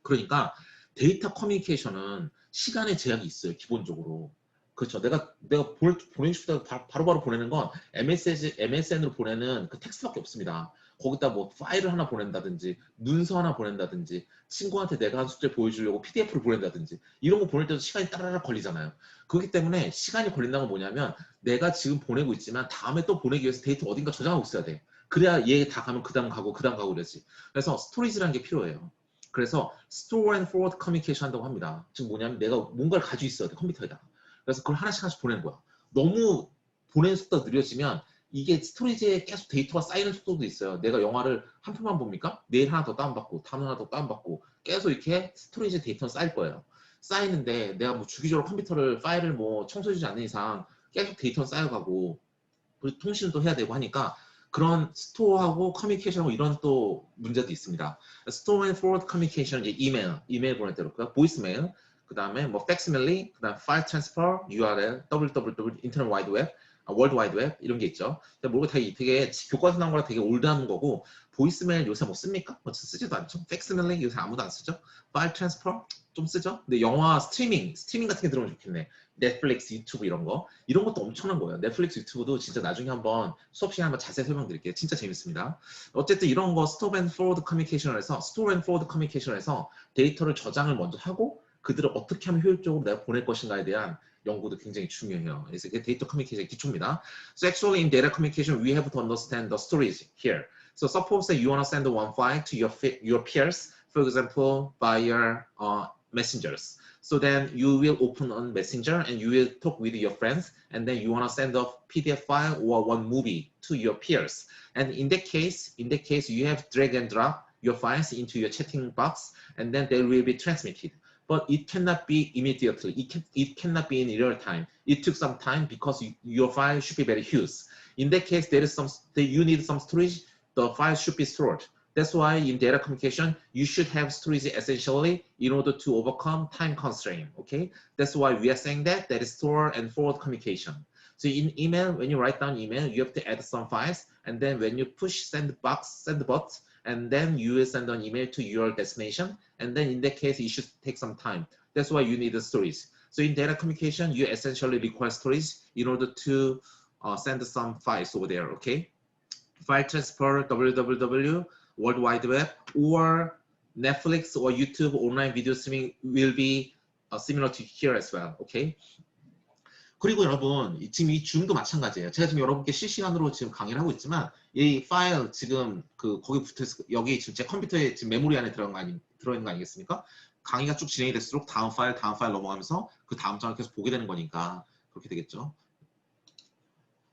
그러니까 데이터 커뮤니케이션은 시간의 제약이 있어요. 기본적으로. 그렇죠. 내가 보내고 싶다 바로바로 보내는 건 MSN으로 보내는 그 텍스트밖에 없습니다. 거기다 뭐 파일을 하나 보낸다든지 문서 하나 보낸다든지 친구한테 내가 한 숙제 보여주려고 PDF를 보낸다든지 이런 거 보낼 때도 시간이 따라락 걸리잖아요. 그렇기 때문에 시간이 걸린다는 건 뭐냐면 내가 지금 보내고 있지만 다음에 또 보내기 위해서 데이터 어딘가 저장하고 있어야 돼. 그래야 얘 다 가면 그 다음 가고 그러지. 그래서 스토리지라는 게 필요해요. 그래서 store and forward communication 한다고 합니다. 즉 뭐냐면 내가 뭔가를 가지고 있어야 돼. 컴퓨터에다가. 그래서 그걸 하나씩 보내는 거야. 너무 보내는 속도가 느려지면 이게 스토리지에 계속 데이터가 쌓이는 속도도 있어요. 내가 영화를 한 편만 봅니까? 내일 하나 더 다운받고 다음 하나 더 다운받고 계속 이렇게 스토리지 데이터는 쌓일 거예요. 쌓이는데 내가 뭐 주기적으로 컴퓨터를 파일을 뭐 청소해주지 않는 이상 계속 데이터는 쌓여가고 그리고 통신을 또 해야 되고 하니까 그런 스토어하고 커뮤니케이션하고 이런 또 문제도 있습니다. 스토어 앤 포워드 커뮤니케이션 이제 이메일 보낼 때 그렇고요. 보이스메일 그 다음에 뭐 팩스밀리, 그 다음 파일 트랜스퍼, URL, www, 인터넷 와이드 웹, 월드 와이드 웹 이런 게 있죠. 모르고 되게 교과서 나온 거랑 되게 올드한 거고 보이스메일 요새 뭐 씁니까? 뭐 쓰지도 않죠. 팩스밀리 요새 아무도 안 쓰죠. 파일 트랜스퍼 좀 쓰죠. 근데 영화 스트리밍 같은 게 들어오면 좋겠네. 넷플릭스, 유튜브 이런 것도 엄청난 거예요. 넷플릭스, 유튜브도 진짜 나중에 한번 수업 시간에 한번 자세히 설명드릴게요. 진짜 재밌습니다. 어쨌든 이런 거 스토어 앤 포워드 커뮤니케이션을 해서 데이터를 저장을 먼저 하고 그들을 어떻게 하면 효율적으로 내가 보낼 것인가에 대한 연구도 굉장히 중요해요. 그래서 이게 데이터 커뮤니케이션의 기초입니다. So actually in data communication we have to understand the stories here. So suppose that you want to send one file to your peers, for example, via messengers. So then you will open on Messenger and you will talk with your friends, and then you want to send a PDF file or one movie to your peers. And in that case, you have drag and drop your files into your chatting box, and then they will be transmitted. But it cannot be immediately. It cannot be in real time. It took some time because your file should be very huge. In that case, you need some storage. The file should be stored. That's why in data communication, you should have storage essentially in order to overcome time constraint. Okay, that's why we are saying that is store and forward communication. So in email, when you write down email, you have to add some files, and then when you push send button, and then you will send an email to your destination, and then in that case, it should take some time. That's why you need the storage. So in data communication, you essentially require storage in order to send some files over there. Okay, file transfer, www. World Wide Web, or Netflix or YouTube online video streaming will be similar to here as well. Okay. 그리고 여러분 지금 이 줌도 마찬가지예요. 제가 지금 여러분께 실시간으로 지금 강의를 하고 있지만 이 파일 지금 거기 붙어있어 여기 지금 제 컴퓨터에 지금 메모리 안에 들어있는 거 아니겠습니까? 강의가 쭉 진행이 될수록 다음 파일 넘어가면서 그 다음 장을 계속 보게 되는 거니까 그렇게 되겠죠.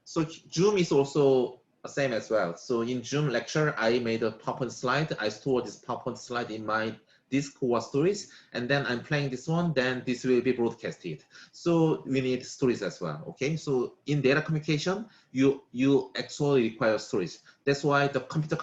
So Zoom is also same as well. So in Zoom lecture, I made a PowerPoint slide. I store this PowerPoint slide in my Discord stories, and then I'm playing this one, then this will be broadcasted. So we need stories as well. Okay. So in data communication, you actually require stories. That's why the computer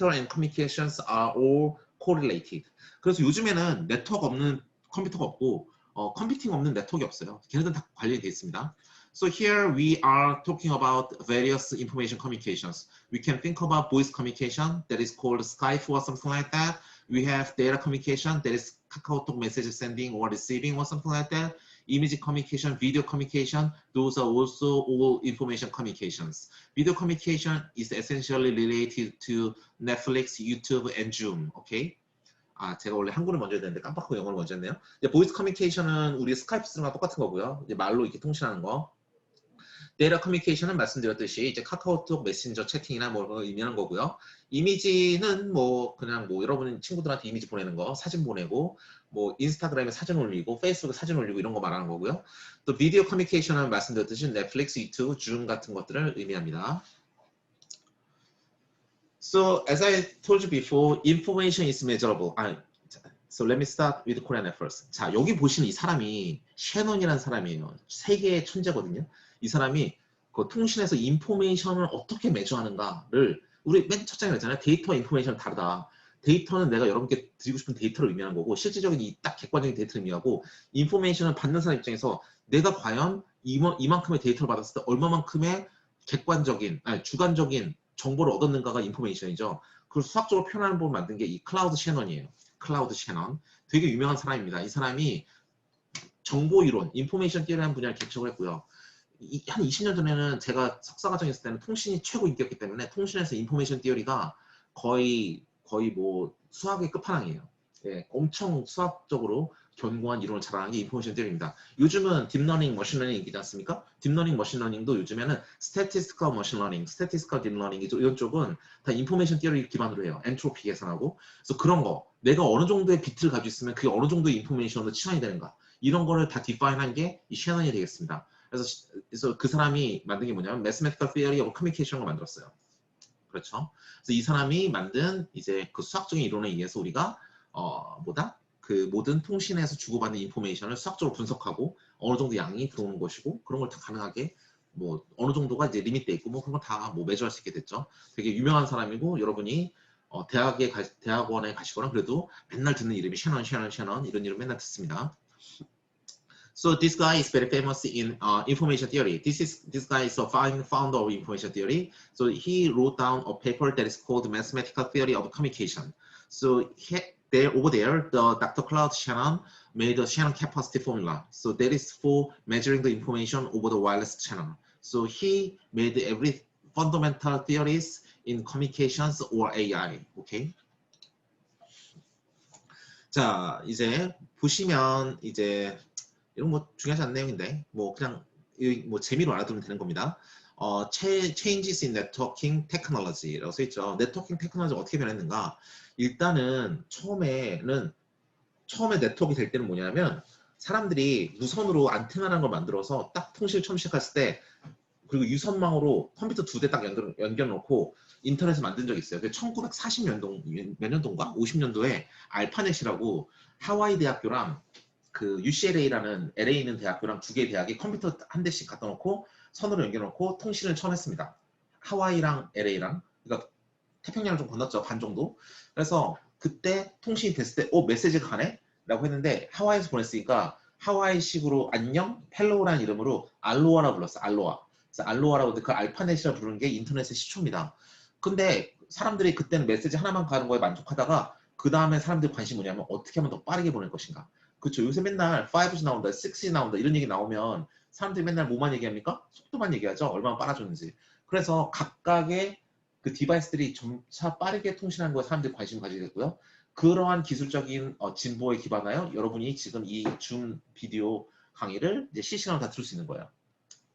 and communications are all correlated. 그래서 요즘에는 네트워크 없는 컴퓨터가 없고 컴퓨팅 없는 네트워크가 없어요. 걔네들은 다 관련이 되어 있습니다. So here we are talking about various information communications. We can think about voice communication that is called Skype or something like that. We have data communication that is KakaoTalk message sending or receiving or something like that. Image communication, video communication, those are also all information communications. Video communication is essentially related to Netflix, YouTube, and Zoom. Okay? 아, 제가 원래 한국어를 먼저 해야 되는데 깜빡하고 영어를 먼저 했네요. 이제 보이스 커뮤니케이션은 우리 스카이프 쓰는 거랑 똑같은 거고요. 이제 말로 이렇게 통신하는 거. 데이터 커뮤니케이션은 말씀드렸듯이 이제 카카오톡 메신저 채팅이나 뭐 의미하는 거고요. 이미지는 뭐 그냥 뭐 여러분 친구들한테 이미지 보내는 거, 사진 보내고 뭐 인스타그램에 사진 올리고 페이스북에 사진 올리고 이런 거 말하는 거고요. 또 비디오 커뮤니케이션은 말씀드렸듯이 넷플릭스, 유튜브, 줌 같은 것들을 의미합니다. So as I told you before, information is measurable. So let me start with Korean at first. 자, 여기 보시는 이 사람이 셰넌이라는 사람이에요. 세계의 천재거든요. 이 사람이 그 통신에서 인포메이션을 어떻게 매주하는가를 우리 맨 첫 장에 했잖아요. 데이터와 인포메이션은 다르다. 데이터는 내가 여러분께 드리고 싶은 데이터를 의미하는 거고 실질적인 이 딱 객관적인 데이터를 의미하고 인포메이션은 받는 사람 입장에서 내가 과연 이만큼의 데이터를 받았을 때 얼마만큼의 객관적인, 주관적인 정보를 얻었는가가 인포메이션이죠. 그걸 수학적으로 표현하는 법을 만든 게 이 클라우드 셰넌이에요. 클라우드 셰넌. 되게 유명한 사람입니다. 이 사람이 정보이론, 인포메이션 티어리라는 분야를 개척을 했고요. 한 20년 전에는 제가 석사과정에 있을 때는 통신이 최고 인기였기 때문에 통신에서 인포메이션 티어리가 거의 뭐 수학의 끝판왕이에요. 예, 엄청 수학적으로 견고한 이론을 자랑하는 게 인포메이션 티어리입니다. 요즘은 딥러닝, 머신러닝 인기지 않습니까? 딥러닝, 머신러닝도 요즘에는 스태티스티컬 머신러닝, 스태티스티컬 딥러닝 이런 쪽은 다 인포메이션 티어리 기반으로 해요. 엔트로피 계산하고. 그래서 그런 거, 내가 어느 정도의 비트를 가지고 있으면 그게 어느 정도의 인포메이션으로 치환이 되는가 이런 거를 다 디파인한 게 이 셰넌이 되겠습니다. 그래서 그 사람이 만든 게 뭐냐면 Mathematical Theory of Communication을 만들었어요. 그렇죠? 그래서 이 사람이 만든 이제 그 수학적인 이론에 의해서 우리가 그 모든 통신에서 주고받는 인포메이션을 수학적으로 분석하고 어느 정도 양이 들어오는 것이고 그런 걸 다 가능하게 뭐 어느 정도가 이제 리밋돼 있고 뭐 그런 걸 다 뭐 매주할 수 있게 됐죠. 되게 유명한 사람이고 여러분이 대학원에 가시거나 그래도 맨날 듣는 이름이 셰넌 이런 이름 맨날 듣습니다. So this guy is very famous in information theory. This guy is a founder of information theory. So he wrote down a paper that is called Mathematical Theory of Communication. So over there, Dr. Claude Shannon made a Shannon capacity formula. So that is for measuring the information over the wireless channel. So he made every fundamental theories in communications or AI. Okay. 자, 이제 보시면 이제 이런 거 중요하지 않은 내용인데 뭐 그냥 뭐 재미로 알아두면 되는 겁니다. Changes in Networking Technology라고 써있죠. 네트워킹 테크놀로지가 어떻게 변했는가? 일단은 처음에 네트워크가 될 때는 뭐냐면 사람들이 무선으로 안테나라는 걸 만들어서 딱 통신을 처음 시작했을 때 그리고 유선망으로 컴퓨터 2대 딱 연결놓고 인터넷을 만든 적이 있어요. 1940년도 몇 년도인가? 50년도에 알파넷이라고 하와이 대학교랑 그 UCLA라는 LA에 있는 대학교랑 두 개의 대학이 컴퓨터 한 대씩 갖다 놓고 선으로 연결놓고 통신을 처음 했습니다. 하와이랑 LA랑 그러니까 태평양을 좀 건넜죠. 반 정도. 그래서 그때 통신이 됐을 때 메시지가 가네? 라고 했는데 하와이에서 보냈으니까 하와이식으로 안녕? 헬로우라는 이름으로 알로아라 불렀어. 알로아. 그래서 알로아라고 그 알파넷이라 부르는 게 인터넷의 시초입니다. 근데 사람들이 그때는 메시지 하나만 가는 거에 만족하다가 그 다음에 사람들이 관심이 뭐냐면 어떻게 하면 더 빠르게 보낼 것인가. 그렇죠. 요새 맨날 5G 나온다, 6G 나온다 이런 얘기 나오면 사람들이 맨날 뭐만 얘기합니까? 속도만 얘기하죠. 얼마나 빨라졌는지. 그래서 각각의 그 디바이스들이 점차 빠르게 통신하는 거에 사람들이 관심을 가지게 됐고요. 그러한 기술적인 진보에 기반하여 여러분이 지금 이 줌 비디오 강의를 이제 실시간으로 다 들을 수 있는 거예요.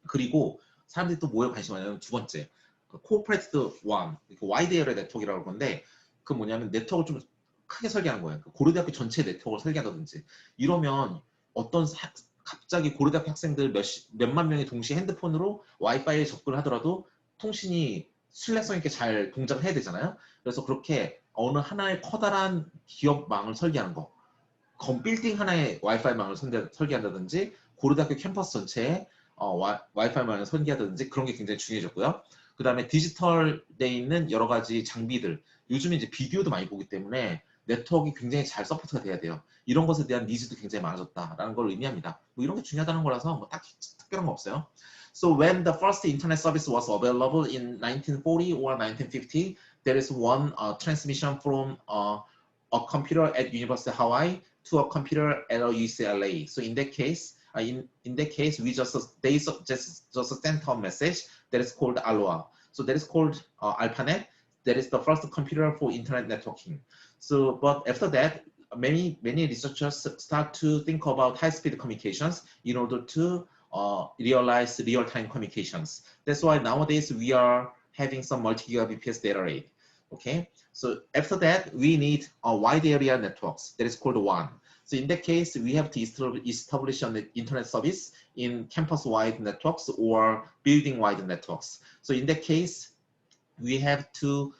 그리고 사람들이 또 뭐에 관심이 많냐면 두 번째, 코퍼레이트 원, 와이드 에리어 네트워크라고 할 건데 그 뭐냐면 네트워크를 좀 크게 설계하는 거예요. 고려대학교 전체 네트워크를 설계한다든지 이러면 갑자기 고려대학교 학생들 몇만 명이 동시에 핸드폰으로 와이파이에 접근을 하더라도 통신이 신뢰성 있게 잘 동작을 해야 되잖아요. 그래서 그렇게 어느 하나의 커다란 기업망을 설계하는 거, 빌딩 하나의 와이파이망을 설계한다든지 고려대학교 캠퍼스 전체에 와이파이망을 설계한다든지 그런 게 굉장히 중요해졌고요. 그 다음에 디지털돼 있는 여러 가지 장비들, 요즘에 이제 비디오도 많이 보기 때문에 네트워크가 굉장히 잘 서포트가 돼야 돼요. 이런 것에 대한 니즈도 굉장히 많아졌다라는 걸 의미합니다. 뭐 이런 게 중요하다는 거라서 뭐 딱히 특별한 거 없어요. So when the first internet service was available in 1940 or 1950, there is one transmission from a computer at University of Hawaii to a computer at UCLA. So in that case, they just sent a message that is called Aloha. So that is called ARPANET. That is the first computer for internet networking. So, but after that, many researchers start to think about high-speed communications in order to realize real-time communications. That's why nowadays we are having some multi-gigabps data rate. Okay, so after that we need a wide area networks that is called WAN. So in that case, we have to establish an internet service in campus-wide networks or building-wide networks. So in that case, we have to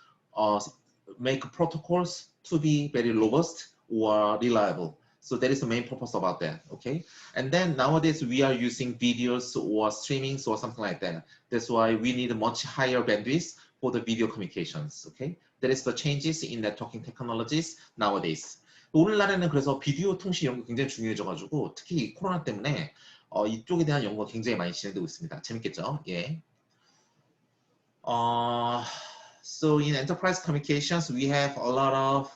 make protocols to be very robust or reliable. So that is the main purpose about that, okay? And then nowadays we are using videos or streamings or something like that. That's why we need a much higher bandwidth for the video communications, okay? That is the changes in networking technologies nowadays. 오늘날에는 그래서 비디오 통신 연구 굉장히 중요해져가지고 특히 이 코로나 때문에 이쪽에 대한 연구가 굉장히 많이 진행되고 있습니다. 재밌겠죠? 예. So in enterprise communications, we have a lot of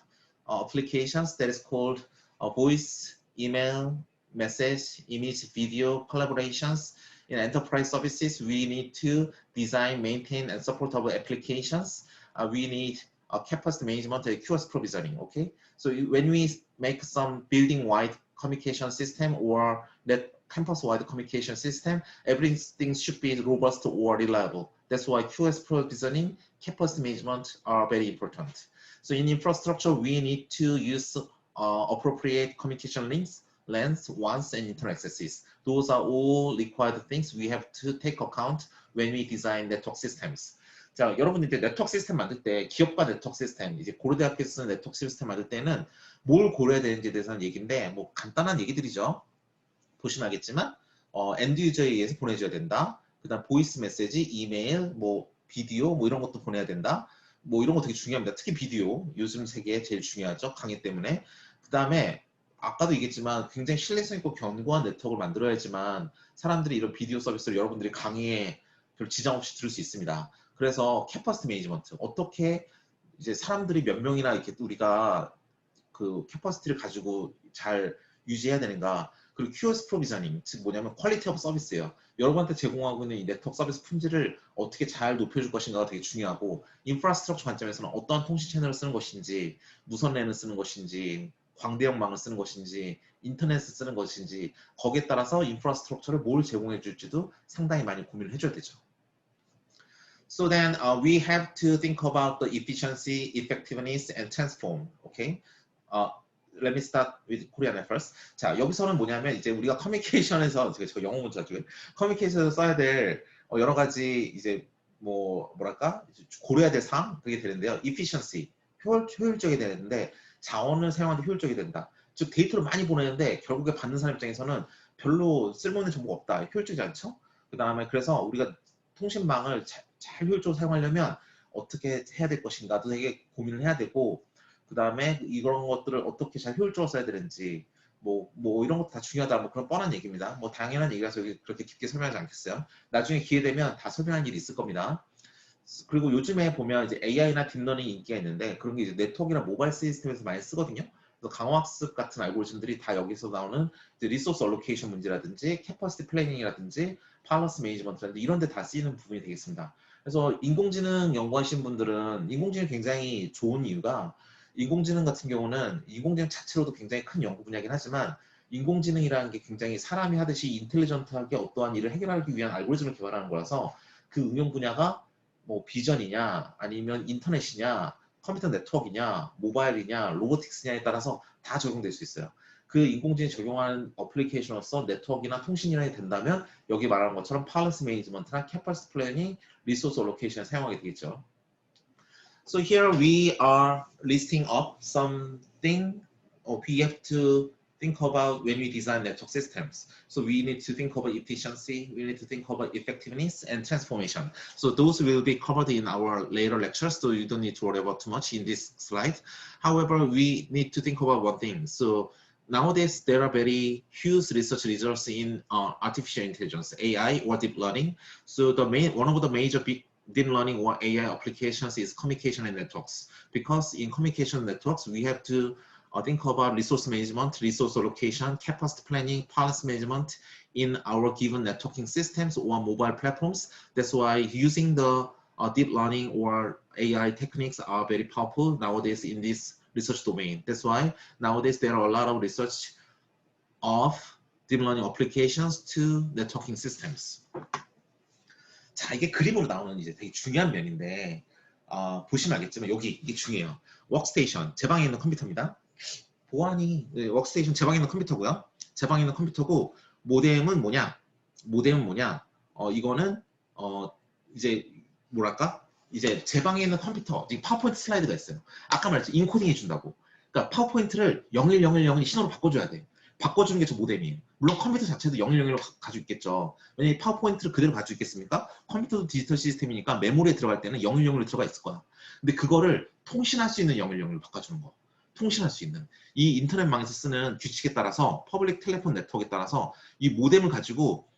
applications that is called voice, email, message, image, video, collaborations. In enterprise services, we need to design, maintain, and support our applications. We need capacity management and QoS provisioning, okay? So when we make some building-wide communication system or that campus-wide communication system, everything should be robust or reliable. That's why QoS provisioning, capacity management are very important. So in infrastructure, we need to use appropriate communication links, LANs, WANs, and internet accesses. Those are all required things we have to take account when we design network systems. 자, 여러분들 이제 네트워크 시스템 만들 때 기업가 네트워크 시스템, 이제 고려대학교에서 쓰는 네트워크 시스템 만들 때는 뭘 고려해야 되는지에 대해서는 얘기인데 뭐 간단한 얘기들이죠. 보시면 알겠지만 엔드 유저에 의해서 보내줘야 된다. 그다음 보이스 메시지, 이메일, 뭐 비디오 뭐 이런 것도 보내야 된다. 뭐 이런 거 되게 중요합니다. 특히 비디오 요즘 세계에 제일 중요하죠. 강의 때문에. 그다음에 아까도 얘기했지만 굉장히 신뢰성 있고 견고한 네트워크를 만들어야지만 사람들이 이런 비디오 서비스를 여러분들이 강의에 별 지장 없이 들을 수 있습니다. 그래서 캐퍼시티 매니지먼트 어떻게 이제 사람들이 몇 명이나 이렇게 우리가 그 캐퍼시티를 가지고 잘 유지해야 되는가. 그리고 QoS 프로비저닝, 즉 뭐냐면 퀄리티 오브 서비스예요. 여러분한테 제공하고 있는 이 네트워크 서비스 품질을 어떻게 잘 높여줄 것인가가 되게 중요하고 인프라스트럭처 관점에서는 어떠한 통신 채널을 쓰는 것인지 무선 랜을 쓰는 것인지 광대역망을 쓰는 것인지 인터넷을 쓰는 것인지 거기에 따라서 인프라스트럭처를 뭘 제공해 줄지도 상당히 많이 고민을 해줘야 되죠. So then we have to think about the efficiency, effectiveness, and transform. Okay. Let me start with Korean at first. 자, 여기서는 뭐냐면 이제 우리가 커뮤니케이션에서 제가 영어 문자 중에 커뮤니케이션에서 써야 될 여러 가지 이제 뭐랄까 고려해야 될 사항 그게 되는데요. efficiency 효율적이 되는데 자원을 사용하는데 효율적이 된다. 즉 데이터를 많이 보내는데 결국에 받는 사람 입장에서는 별로 쓸모있는 정보가 없다. 효율적이지 않죠? 그 다음에 그래서 우리가 통신망을 잘 효율적으로 사용하려면 어떻게 해야 될 것인가도 되게 고민을 해야 되고 그 다음에 이런 것들을 어떻게 잘 효율적으로 써야 되는지 뭐 이런 것도 다 중요하다 뭐 그런 뻔한 얘기입니다. 뭐 당연한 얘기라서 여기 그렇게 깊게 설명하지 않겠어요. 나중에 기회 되면 다 설명할 일이 있을 겁니다. 그리고 요즘에 보면 이제 AI나 딥러닝 인기가 있는데 그런 게 이제 네트워크나 모바일 시스템에서 많이 쓰거든요. 그래서 강화학습 같은 알고리즘들이 다 여기서 나오는 이제 리소스 얼로케이션 문제라든지 캐퍼시티 플래닝이라든지 팔러스 매니지먼트라든지 이런 데 다 쓰이는 부분이 되겠습니다. 그래서 인공지능 연구하시는 분들은 인공지능이 굉장히 좋은 이유가 인공지능 같은 경우는 인공지능 자체로도 굉장히 큰 연구 분야이긴 하지만 인공지능이라는 게 굉장히 사람이 하듯이 인텔리전트하게 어떠한 일을 해결하기 위한 알고리즘을 개발하는 거라서 그 응용 분야가 뭐 비전이냐 아니면 인터넷이냐 컴퓨터 네트워크이냐 모바일이냐 로보틱스냐에 따라서 다 적용될 수 있어요. 그 인공지능 적용하는 어플리케이션으로서 네트워크나 통신이나 된다면 여기 말하는 것처럼 팔러스 매니지먼트나 캐퍼시티 플래닝, 리소스 얼로케이션을 사용하게 되겠죠. So here we are listing up something we have to think about when we design network systems. So we need to think about efficiency, we need to think about effectiveness and transformation. So those will be covered in our later lectures, so you don't need to worry about too much in this slide. However, we need to think about one thing. So nowadays there are very huge research results in artificial intelligence, AI or deep learning. So one of the major deep learning or AI applications is communication and networks. Because in communication networks, we have to think about resource management, resource allocation, capacity planning, policy management in our given networking systems or mobile platforms. That's why using the deep learning or AI techniques are very powerful nowadays in this research domain. That's why nowadays there are a lot of research of deep learning applications to networking systems. 자, 이게 그림으로 나오는 이제 되게 중요한 면인데 보시면 알겠지만 여기 이게 중요해요. 워크스테이션, 제 방에 있는 컴퓨터입니다. 보안이 워크스테이션 제 방에 있는 컴퓨터고요. 제 방에 있는 컴퓨터고 모뎀은 뭐냐? 이거는 이제 뭐랄까? 이제 제 방에 있는 컴퓨터, 파워포인트 슬라이드가 있어요. 아까 말했죠. 인코딩 해준다고. 그러니까 파워포인트를 0101 신호로 바꿔줘야 돼. 바꿔주는 게 저 모뎀이에요. 물론 컴퓨터 자체도 0101로 가지고 있겠죠. 왜냐면 파워포인트를 그대로 가지고 있겠습니까? 컴퓨터도 디지털 시스템이니까 메모리에 들어갈 때는 0101로 들어가 있을 거야. 근데 그거를 통신할 수 있는 0101로 바꿔주는 거. 통신할 수 있는. 이 인터넷망에서 쓰는 규칙에 따라서 퍼블릭 텔레폰 네트워크에 따라서 이 모뎀을 가지고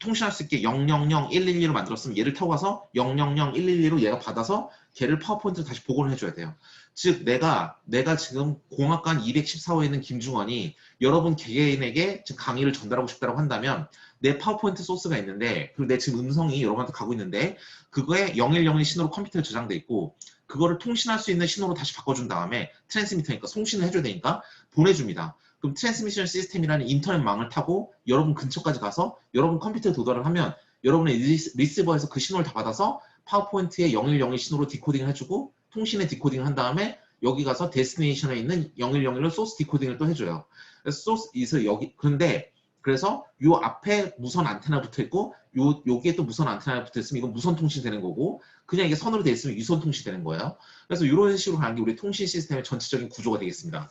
통신할 수 있게 000, 112로 만들었으면 얘를 타고 가서 000, 112로 얘가 받아서 걔를 파워포인트로 다시 복원을 해줘야 돼요. 즉 내가 지금 공학관 214호에 있는 김중원이 여러분 개개인에게 지금 강의를 전달하고 싶다고 한다면 내 파워포인트 소스가 있는데 그리고 내 지금 음성이 여러분한테 가고 있는데 그거에 0101 신호로 컴퓨터에 저장돼 있고 그거를 통신할 수 있는 신호로 다시 바꿔준 다음에 트랜스미터니까 송신을 해줘야 되니까 보내줍니다. 그럼 트랜스미션 시스템이라는 인터넷망을 타고 여러분 근처까지 가서 여러분 컴퓨터에 도달을 하면 여러분의 리시버에서 그 신호를 다 받아서 파워포인트에 0101 신호로 디코딩을 해주고 통신에 디코딩을 한 다음에 여기 가서 데스티네이션에 있는 0101로 소스 디코딩을 또 해줘요. 그래서 그래서 요 앞에 무선 안테나 붙어 있고 여기에 또 무선 안테나 붙어 있으면 이건 무선 통신 되는 거고 그냥 이게 선으로 돼 있으면 유선 통신 되는 거예요. 그래서 이런 식으로 가는 게 우리 통신 시스템의 전체적인 구조가 되겠습니다.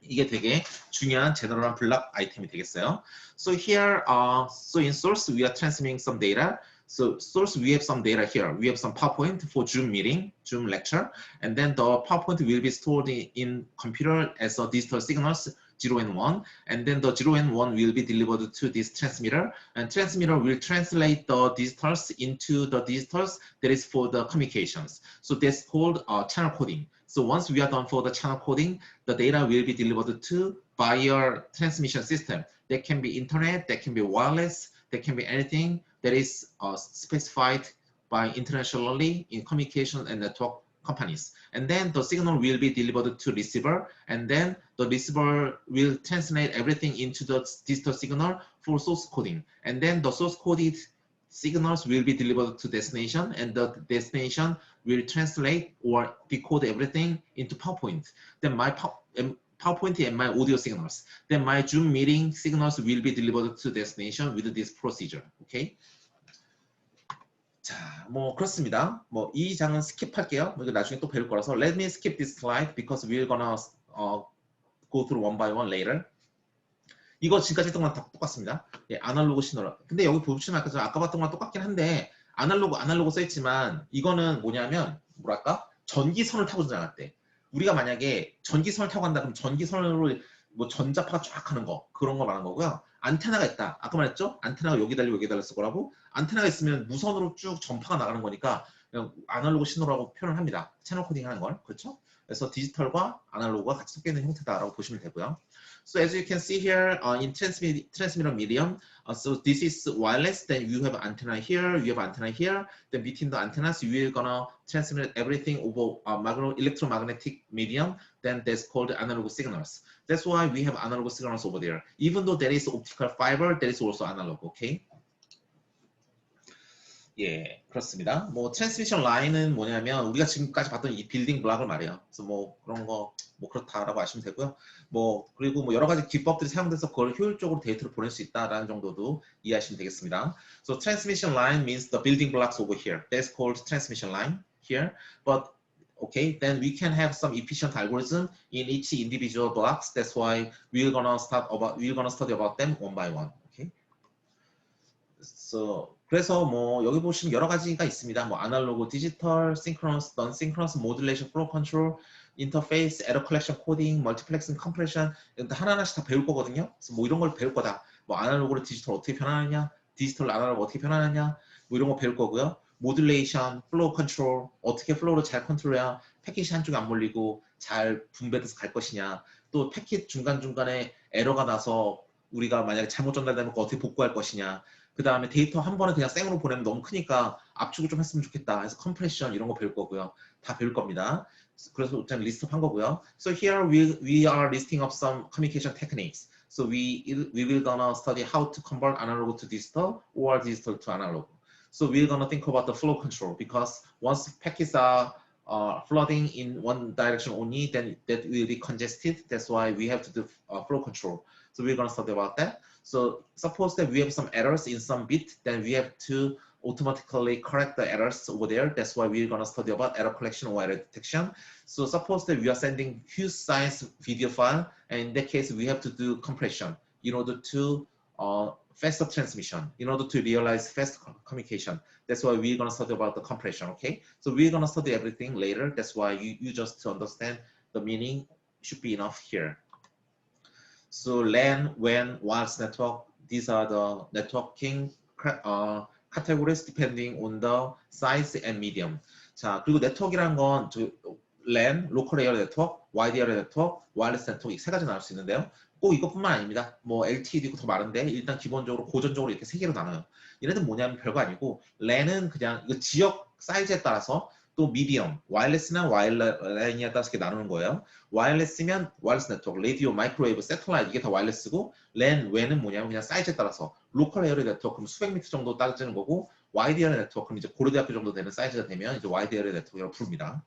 이게 되게 중요한 제너럴한 블락 아이템이 되겠어요. So here, so in source we are transmitting some data. So source we have some data here. We have some PowerPoint for Zoom meeting, Zoom lecture, and then the PowerPoint will be stored in computer as a digital signals 0 and 1, and then the 0 and 1 will be delivered to this transmitter, and transmitter will translate the digitals into the digitals that is for the communications. So that's called channel coding. So once we are done for the channel coding, the data will be delivered to via transmission system. That can be internet, that can be wireless, that can be anything that is specified by internationally in communication and network companies. And then the signal will be delivered to receiver, and then the receiver will translate everything into the digital signal for source coding. And then the source coded signals will be delivered to destination, and the destination will translate or decode everything into PowerPoint. Then my PowerPoint and my audio signals. Then my Zoom meeting signals will be delivered to destination with this procedure. Okay? 자, 뭐 그렇습니다. 뭐 이 장은 스킵할게요. 이거 나중에 또 배울 거라서 let me skip this slide because we're gonna go through one by one later. 이거 지금까지 했던 거랑 다 똑같습니다. 예, 아날로그 신호라. 근데 여기 보시면 아까 봤던 거랑 똑같긴 한데 아날로그 써있지만 이거는 뭐냐면 뭐랄까 전기선을 타고 지나갈 우리가 만약에 전기선을 타고 간다 그럼 전기선으로 뭐 전자파가 쫙 하는 거 그런 거 말하는 거고요. 안테나가 있다. 아까 말했죠? 안테나가 여기 달리고 여기 달렸을 거라고. 안테나가 있으면 무선으로 쭉 전파가 나가는 거니까 그냥 아날로그 신호라고 표현을 합니다. 채널 코딩 하는 걸. 그렇죠? 그래서 디지털과 아날로그가 같이 섞여 있는 형태다라고 보시면 되고요. So as you can see here in transmitter medium, so this is wireless. Then you have antenna here, you have antenna here. Then between the antennas, you are gonna transmit everything over electromagnetic medium. Then that's called analog signals. That's why we have analog signals over there. Even though there is optical fiber, there is also analog. Okay. 예, 그렇습니다. 뭐 트랜스미션 라인은 뭐냐면 우리가 지금까지 봤던 이 빌딩 블락을 말해요. 그래서 뭐 그런 거 뭐 그렇다라고 아시면 되고요. 뭐 그리고 뭐 여러 가지 기법들이 사용돼서 그걸 효율적으로 데이터를 보낼 수 있다라는 정도도 이해하시면 되겠습니다. So transmission line means the building blocks over here. That's called transmission line here. But okay, then we can have some efficient algorithm in each individual blocks. That's why we're gonna study about them one by one. Okay. So 그래서 뭐 여기 보시면 여러 가지가 있습니다. 뭐 아날로그, 디지털, 싱크로너스, 넌 싱크로너스, 모듈레이션, 플로우 컨트롤, 인터페이스, 에러 컬렉션, 코딩, 멀티플렉싱, 컴프레션 이런 하나하나씩 다 배울 거거든요. 그래서 뭐 이런 걸 배울 거다. 뭐 아날로그로 디지털 어떻게 변하느냐, 디지털 아날로그 어떻게 변하느냐, 뭐 이런 거 배울 거고요. 모듈레이션, 플로우 컨트롤 어떻게 플로우를 잘 컨트롤해야 패킷이 한쪽에 안 몰리고 잘 분배돼서 갈 것이냐. 또 패킷 중간중간에 에러가 나서 우리가 만약에 잘못 전달되면 어떻게 복구할 것이냐. 그 다음에 데이터 한 번에 그냥 생으로 보내면 너무 크니까 압축을 좀 했으면 좋겠다. 해서 컴프레션 이런 거 배울 거고요. 다 배울 겁니다. 그래서 일단 리스트업 한 거고요. So here we are listing up some communication techniques. So we will gonna study how to convert analog to digital or digital to analog. So we're gonna think about the flow control because once packets are flooding in one direction only, then that will be congested. That's why we have to do flow control. So we're gonna study about that. So suppose that we have some errors in some bit, then we have to automatically correct the errors over there. That's why we're going to study about error collection or error detection. So suppose that we are sending huge size video file, and in that case, we have to do compression in order to faster transmission, in order to realize fast communication. That's why we're going to study about the compression, okay? So we're going to study everything later. That's why you just to understand the meaning should be enough here. So LAN, WAN, wireless network, these are the networking categories depending on the size and medium. 자, 그리고 네트워크라는 건 LAN, Local Area Network, Wide Area Network, Wireless Network 이 세 가지 나눌 수 있는데요. 꼭 이것뿐만 아닙니다. 뭐 LTE도 있고 더 많은데 일단 기본적으로 고전적으로 이렇게 세 개로 나눠요. 얘네들 뭐냐면 별거 아니고 LAN은 그냥 이거 지역 사이즈에 따라서 또 미디엄, 와이어리스나 와이어라인에 따라서 이렇게 나누는 거예요. 와이어리스면 와이어리스 네트워크, 라디오, 마이크로웨이브, 세틀라이트 이게 다 와이어리스고 랜, 웨는 뭐냐면 그냥 사이즈에 따라서 로컬 에어리 네트워크 그럼 수백 미터 정도 따지는 거고 와이드 에어리 네트워크 그럼 이제 고려대학교 정도 되는 사이즈가 되면 이제 와이드 에어리 네트워크라고 부릅니다.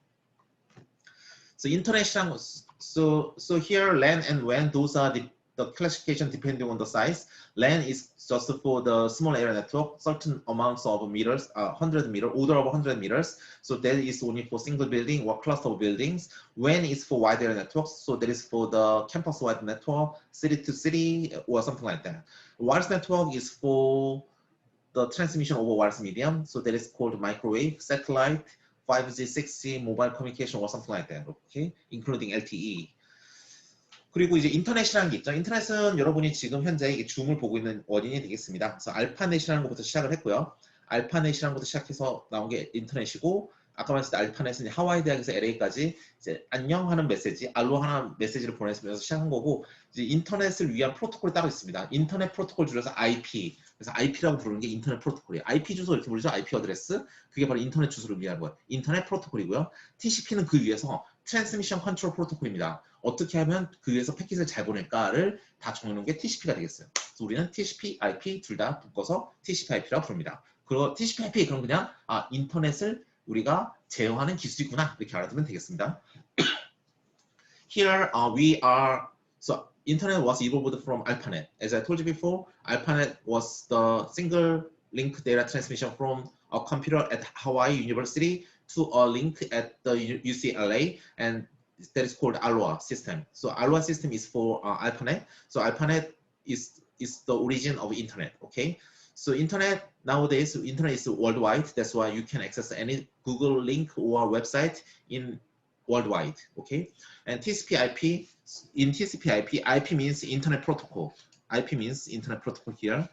So international, so here LAN and WAN, those are the classification depending on the size. LAN is just for the small area network, certain amounts of meters, 100 meters, order of 100 meters. So that is only for single building or cluster of buildings. WAN is for wide area networks, so that is for the campus-wide network, city to city, or something like that. Wireless network is for the transmission over wireless medium, so that is called microwave, satellite, 5G, 6G, mobile communication or something like that, okay? Including LTE. 그리고 이제 인터넷이라는 게 있죠. 인터넷은 여러분이 지금 현재 이게 줌을 보고 있는 원인이 되겠습니다. 그래서 알파넷이라는 것부터 시작을 했고요. 알파넷이라는 것부터 시작해서 나온 게 인터넷이고, 아까 말했을 때 알파넷은 하와이 대학에서 LA까지 이제 안녕하는 메시지, 알로하는 메시지를 보내면서 시작한 거고, 이제 인터넷을 위한 프로토콜이 따로 있습니다. 인터넷 프로토콜 줄여서 IP. 그래서 IP라고 부르는 게 인터넷 프로토콜이에요. IP 주소 이렇게 부르죠. IP 어드레스. 그게 바로 인터넷 주소를 위한 거예요. 인터넷 프로토콜이고요. TCP는 그 위에서 트랜스미션 컨트롤 프로토콜입니다. 어떻게 하면 그 위에서 패킷을 잘 보낼까를 다 정해놓은 게 TCP가 되겠어요. 그래서 우리는 TCP, IP 둘 다 묶어서 TCP, IP라고 부릅니다. 그리고 TCP, IP 그럼 그냥 인터넷을 우리가 제어하는 기술이구나 이렇게 알아두면 되겠습니다. Here we are. So Internet was evolved from ARPANET. As I told you before, ARPANET was the single link data transmission from a computer at Hawaii University to a link at the UCLA, and that is called ALOA system. So ALOA system is for ARPANET. So ARPANET is the origin of Internet. Okay. So Internet nowadays, Internet is worldwide. That's why you can access any Google link or website in worldwide. Okay. And TCP/IP. In TCP/IP, IP means Internet Protocol. IP means Internet Protocol here.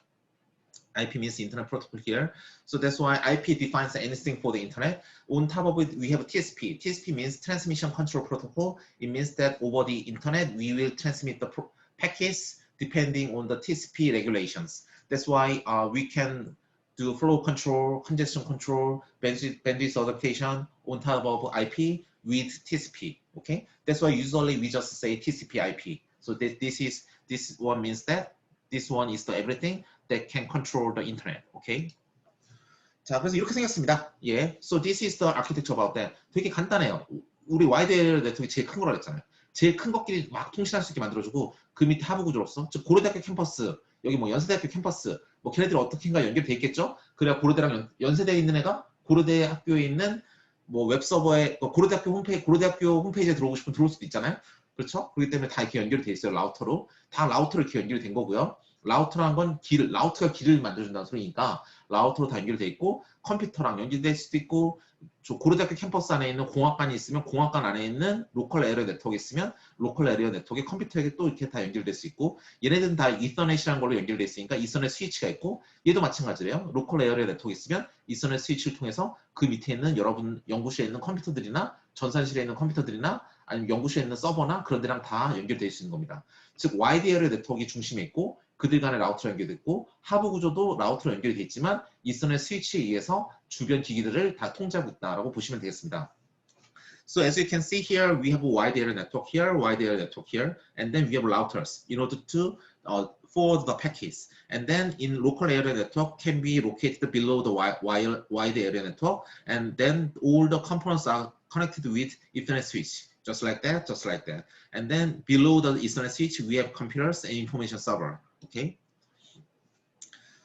IP means Internet Protocol here. So that's why IP defines anything for the Internet. On top of it, we have TCP. TCP means Transmission Control Protocol. It means that over the Internet, we will transmit the packets depending on the TCP regulations. That's why we can do flow control, congestion control, bandwidth adaptation on top of IP with TCP. Okay, that's why usually we just say TCP/IP. So this one means that this one is the everything that can control the internet. Okay. 자, 그래서 이렇게 생겼습니다. 예. So this is the architecture about that. 되게 간단해요. 우리 와이드 네트워크가 제일 큰 거라 그랬잖아요. 제일 큰 것끼리 막 통신할 수 있게 만들어주고 그 밑에 하부 구조로서 즉 고려대학교 캠퍼스, 여기 뭐 연세대학교 캠퍼스, 뭐 걔네들이 어떻게인가 연결돼 있겠죠. 그래야 고려대랑 연세대에 있는 애가 고려대 학교에 있는 뭐 웹서버에 고려대학교 홈페이지에 들어오고 싶으면 들어올 수도 있잖아요. 그렇죠? 그렇기 때문에 다 이렇게 연결이 돼 있어요. 라우터로. 다 라우터로 이렇게 연결이 된 거고요. 라우터란 건 라우터가 길을 만들어준다는 소리니까 라우터로 다 연결돼 있고 컴퓨터랑 연결될 수도 있고 고려대학교 캠퍼스 안에 있는 공학관이 있으면 공학관 안에 있는 로컬 에리어 네트워크 있으면 로컬 에리어 네트워크에 컴퓨터에게 또 이렇게 다 연결될 수 있고 얘네들은 다 이더넷이라는 걸로 연결돼 있으니까 이더넷 스위치가 있고 얘도 마찬가지래요. 로컬 에리어 네트워크 있으면 이더넷 스위치를 통해서 그 밑에 있는 여러분 연구실에 있는 컴퓨터들이나 전산실에 있는 컴퓨터들이나 아니면 연구실에 있는 서버나 그런 데랑 다 연결될 수 있는 겁니다. 즉 와이드 에리어 네트워크가 중심에 있고 그들 간에 라우터로 연결됐고 하부 구조도 라우터로 연결이 돼 있지만 이더넷 스위치에 의해서 주변 기기들을 다 통제하고 있다라고 보시면 되겠습니다. So as you can see here, we have a wide area network here, wide area network here, and then we have routers in order to forward the packets. And then in local area network can be located below the wide area network, and then all the components are connected with Ethernet switch. Just like that, just like that. And then below the Ethernet switch, we have computers and information server. Okay.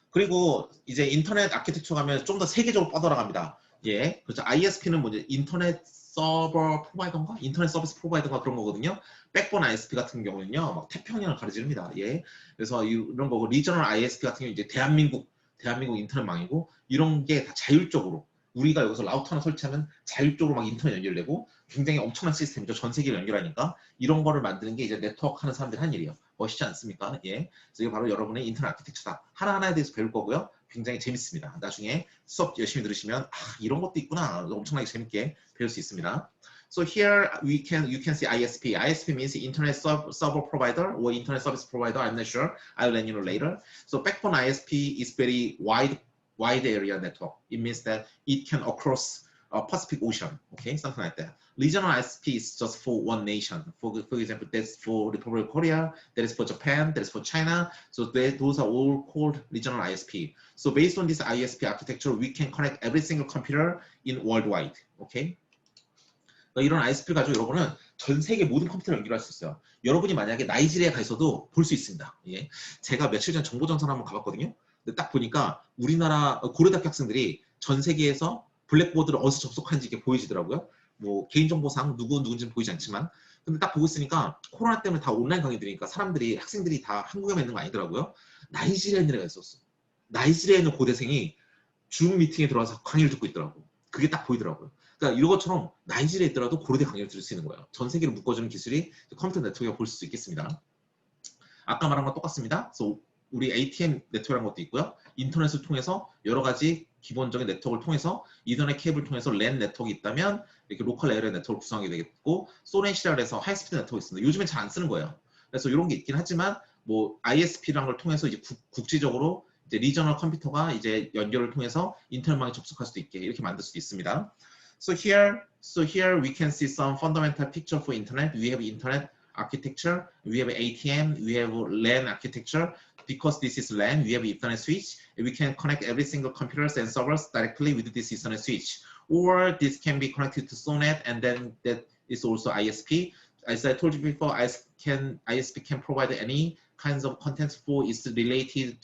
그리고 이제 인터넷 아키텍처 가면 좀 더 세계적으로 뻗어나갑니다. 예, 그렇죠. ISP는 뭐지? 인터넷 서버 프로바이더인가? 인터넷 서비스 프로바이더가 그런 거거든요. 백본 ISP 같은 경우는요, 막 태평양을 가르집니다. 예, 그래서 이런 거고 리저널 ISP 같은 경우 이제 대한민국 인터넷망이고 이런 게 다 자율적으로 우리가 여기서 라우터 하나 설치하면 자율적으로 막 인터넷 연결되고 굉장히 엄청난 시스템이죠. 전 세계를 연결하니까 이런 거를 만드는 게 이제 네트워크 하는 사람들이 한 일이에요. 멋있지 않습니까? 예. 그래서 이게 바로 여러분의 인터넷 아키텍처다. 하나하나에 대해서 배울 거고요. 굉장히 재밌습니다. 나중에 수업 열심히 들으시면 이런 것도 있구나. 엄청나게 재밌게 배울 수 있습니다. So here you can see ISP. ISP means Internet Server Provider or Internet Service Provider. I'm not sure. I'll let you know later. So backbone ISP is very wide area network. It means that it can across Pacific Ocean, okay, something like that. Regional ISP is just for one nation. For example, that's for Republic of Korea, that is for Japan, that is for China. So those are all called regional ISP. So based on this ISP architecture, we can connect every single computer in worldwide, okay? 이런 ISP를 가지고 여러분은 전 세계 모든 컴퓨터를 연결할 수 있어요. 여러분이 만약에 나이지리아에 가 있어도 볼 수 있습니다. 예. 제가 며칠 전 정보전선 한번 가봤거든요. 근데 딱 보니까 우리나라 고려대학교 학생들이 전 세계에서 블랙보드를 어디서 접속하는지 이게 보여지더라고요. 뭐 개인정보상 누군지는 보이지 않지만 근데 딱 보고 있으니까 코로나 때문에 다 온라인 강의들이니까 학생들이 다 한국에만 있는 거 아니더라고요. 나이지리아에 있는 애가 있었어. 나이지리아에 있는 고대생이 줌 미팅에 들어와서 강의를 듣고 있더라고. 그게 딱 보이더라고요. 그러니까 이런 것처럼 나이지리아에 있더라도 고려대 강의를 들을 수 있는 거예요. 전 세계를 묶어주는 기술이 컴퓨터 네트워크가 볼 수 있겠습니다. 아까 말한 건 똑같습니다. 그래서 우리 ATM 네트워크라는 것도 있고요. 인터넷을 통해서 여러 가지 기본적인 네트워크를 통해서 이더넷 케이블을 통해서 랜 네트워크가 있다면 이렇게 로컬 에리어 네트워크를 구성하게 되겠고 소렌시라고 해서 하이스피드 네트워크가 있습니다. 요즘엔 잘 안 쓰는 거예요. 그래서 이런 게 있긴 하지만 뭐 ISP라는 걸 통해서 이제 국지적으로 이제 리저널 컴퓨터가 이제 연결을 통해서 인터넷망에 접속할 수도 있게 이렇게 만들 수도 있습니다. So here we can see some fundamental picture for internet. We have internet architecture, we have ATM, we have LAN architecture. Because this is LAN, we have Ethernet switch. We can connect every single computers and servers directly with this Ethernet switch. Or this can be connected to SONET, and then that is also ISP. As I told you before, ISP can provide any kinds of content for its related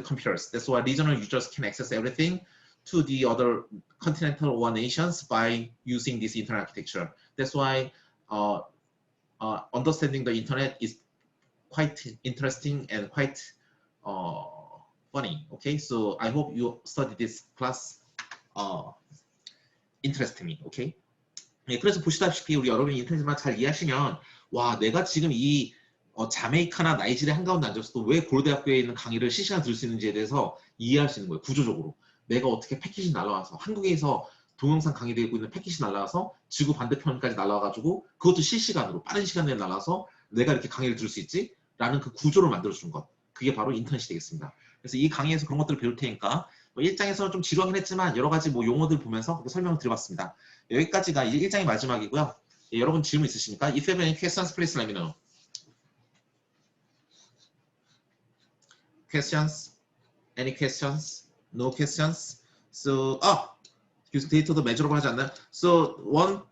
computers. That's why regional users can access everything to the other continental or nations by using this internet architecture. That's why understanding the internet is quite interesting and quite funny. Okay, so I hope you study this class interest me. Okay. 네, 그래서 보시다시피 우리 여러분이 인터넷만 잘 이해하시면 와 내가 지금 이 자메이카나 나이지리아 한가운데 앉아서도 왜 고려대학교에 있는 강의를 실시간 들을 수 있는지에 대해서 이해할 수 있는 거예요. 구조적으로 내가 어떻게 패킷이 날라와서 한국에서 동영상 강의되고 있는 패킷이 날라와서 지구 반대편까지 날라와가지고 그것도 실시간으로 빠른 시간 내에 날라와서 내가 이렇게 강의를 들을 수 있지? 라는 그 구조를 만들어주는 것. 그게 바로 인터넷이 되겠습니다. 그래서 이 강의에서 그런 것들을 배울 테니까 뭐 1장에서는 좀 지루하긴 했지만 여러 가지 뭐 용어들 보면서 설명을 드려봤습니다. 여기까지가 이제 1장의 마지막이고요. 예, 여러분 질문 있으십니까? If you have any questions, please let me know. Questions? Any questions? No questions? So, 데이터도 measurable 하지 않나요? So, one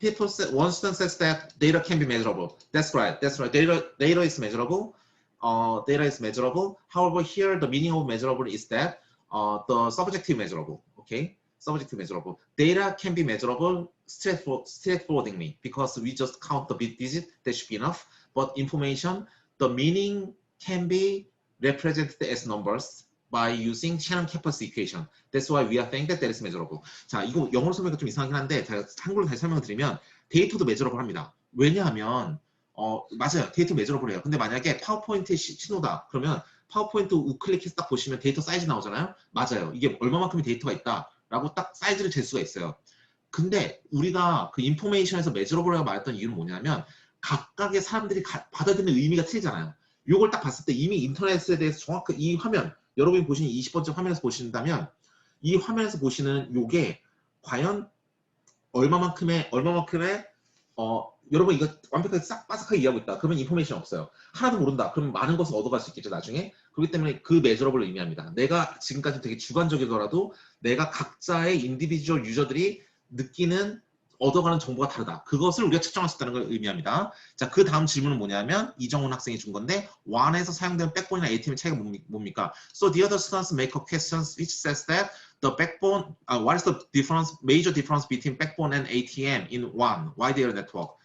student says that data can be measurable. That's right. That's right. Data is measurable. Data is measurable. However, here the meaning of measurable is that the subjective measurable. Okay, subjective measurable. Data can be measurable straightforwardly because we just count the bit digit. That should be enough. But information, the meaning can be represented as numbers by using Shannon capacity equation. That's why we are saying that is measurable. 자, 이거 영어로 설명이 좀 이상하긴 한데 제가 한글로 다시 설명을 드리면 데이터도 measurable 합니다. 왜냐하면 맞아요. 데이터 measurable 해요. 근데 만약에 파워포인트 신호다. 그러면 파워포인트 우클릭해서 딱 보시면 데이터 사이즈 나오잖아요. 맞아요. 이게 얼마만큼의 데이터가 있다라고 딱 사이즈를 잴 수가 있어요. 근데 우리가 그 인포메이션에서 measurable이라고 말했던 이유는 뭐냐면 각각의 사람들이 받아들이는 의미가 틀리잖아요. 이걸 딱 봤을 때 이미 인터넷에 대해서 정확히 이 화면, 여러분이 보시는 20번째 화면에서 보신다면 이 화면에서 보시는 요게 과연 얼마만큼의 여러분 이거 완벽하게 싹 빠삭하게 이해하고 있다. 그러면 인포메이션 없어요. 하나도 모른다. 그러면 많은 것을 얻어갈 수 있겠죠, 나중에. 그렇기 때문에 그 measurable을 의미합니다. 내가 지금까지 되게 주관적이더라도 내가 각자의 인디비주얼 유저들이 느끼는 얻어가는 정보가 다르다. 그것을 우리가 측정할 수 있다는 걸 의미합니다. 자, 그 다음 질문은 뭐냐면 이정훈 학생이 준 건데 WAN에서 사용되는 백본이나 ATM의 차이가 뭡니까? So the other students make a question which says that the backbone, what is the difference, major difference between backbone and ATM in WAN, wide area network?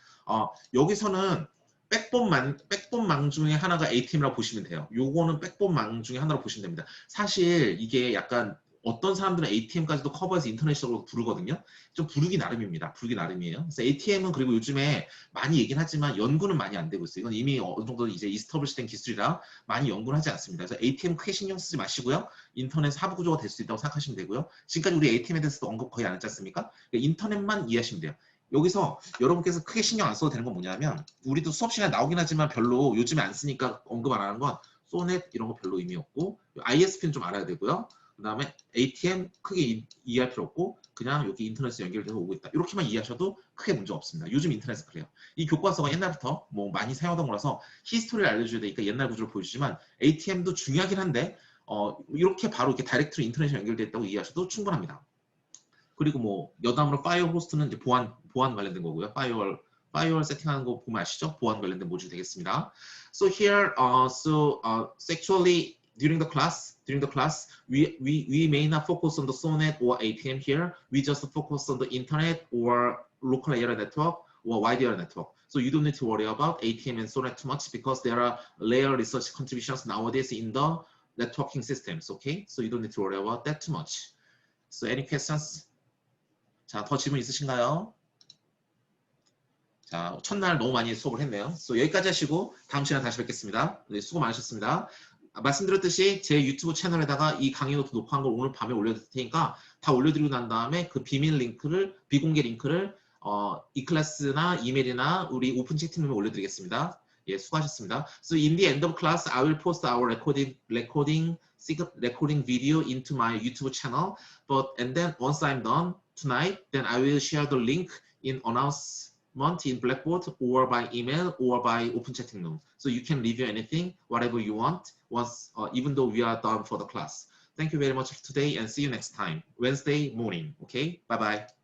여기서는 백본망 중에 하나가 ATM이라고 보시면 돼요. 요거는 백본망 중에 하나로 보시면 됩니다. 사실 이게 약간 어떤 사람들은 ATM까지도 커버해서 인터넷으로 부르거든요. 좀 부르기 나름입니다. 부르기 나름이에요. 그래서 ATM은 그리고 요즘에 많이 얘기는 하지만 연구는 많이 안 되고 있어요. 이건 이미 어느 정도 이제 이스터블리시된 기술이라 많이 연구는 하지 않습니다. 그래서 ATM 크게 신경 쓰지 마시고요. 인터넷 하부 구조가 될 수 있다고 생각하시면 되고요. 지금까지 우리 ATM에 대해서도 언급 거의 안 했지 않습니까? 인터넷만 이해하시면 돼요. 여기서 여러분께서 크게 신경 안 써도 되는 건 뭐냐면 우리도 수업 시간에 나오긴 하지만 별로 요즘에 안 쓰니까 언급 안 하는 건 소넷 이런 거 별로 의미 없고 ISP는 좀 알아야 되고요. 그 다음에 ATM 크게 이해할 필요 없고 그냥 여기 인터넷에 연결돼서 오고 있다. 이렇게만 이해하셔도 크게 문제 없습니다. 요즘 인터넷은 그래요. 이 교과서가 옛날부터 뭐 많이 사용하던 거라서 히스토리를 알려줘야 되니까 옛날 구조를 보여주지만 ATM도 중요하긴 한데 이렇게 바로 이렇게 다이렉트로 인터넷에 연결돼 있다고 이해하셔도 충분합니다. 그리고 뭐 여담으로 파이어월 호스트는 이제 보안 관련된 거고요. 파이어월 세팅하는 거 보면 아시죠? 보안 관련된 모듈 되겠습니다. So here, actually during the class, we may not focus on the SONET or ATM here. We just focus on the internet or local area network or wide area network. So you don't need to worry about ATM and SONET too much because there are layer research contributions nowadays in the networking systems. Okay, so you don't need to worry about that too much. So any questions? 자, 더 질문 있으신가요? 자, 첫날 너무 많이 수업을 했네요. So 여기까지 하시고 다음 시간에 다시 뵙겠습니다. 네, 수고 많으셨습니다. 말씀드렸듯이 제 유튜브 채널에다가 이 강의 노트 녹화한 걸 오늘 밤에 올려드릴 테니까 다 올려드리고 난 다음에 그 비공개 링크를 이클래스나 이메일이나 우리 오픈 채팅룸에 올려드리겠습니다. 예, 수고하셨습니다. So in the end of class, I will post our recording video into my YouTube channel. And then once I'm done tonight, then I will share the link in announcement in Blackboard or by email or by open chatting room. So you can review anything, whatever you want, once, even though we are done for the class. Thank you very much for today and see you next time, Wednesday morning. Okay, bye-bye.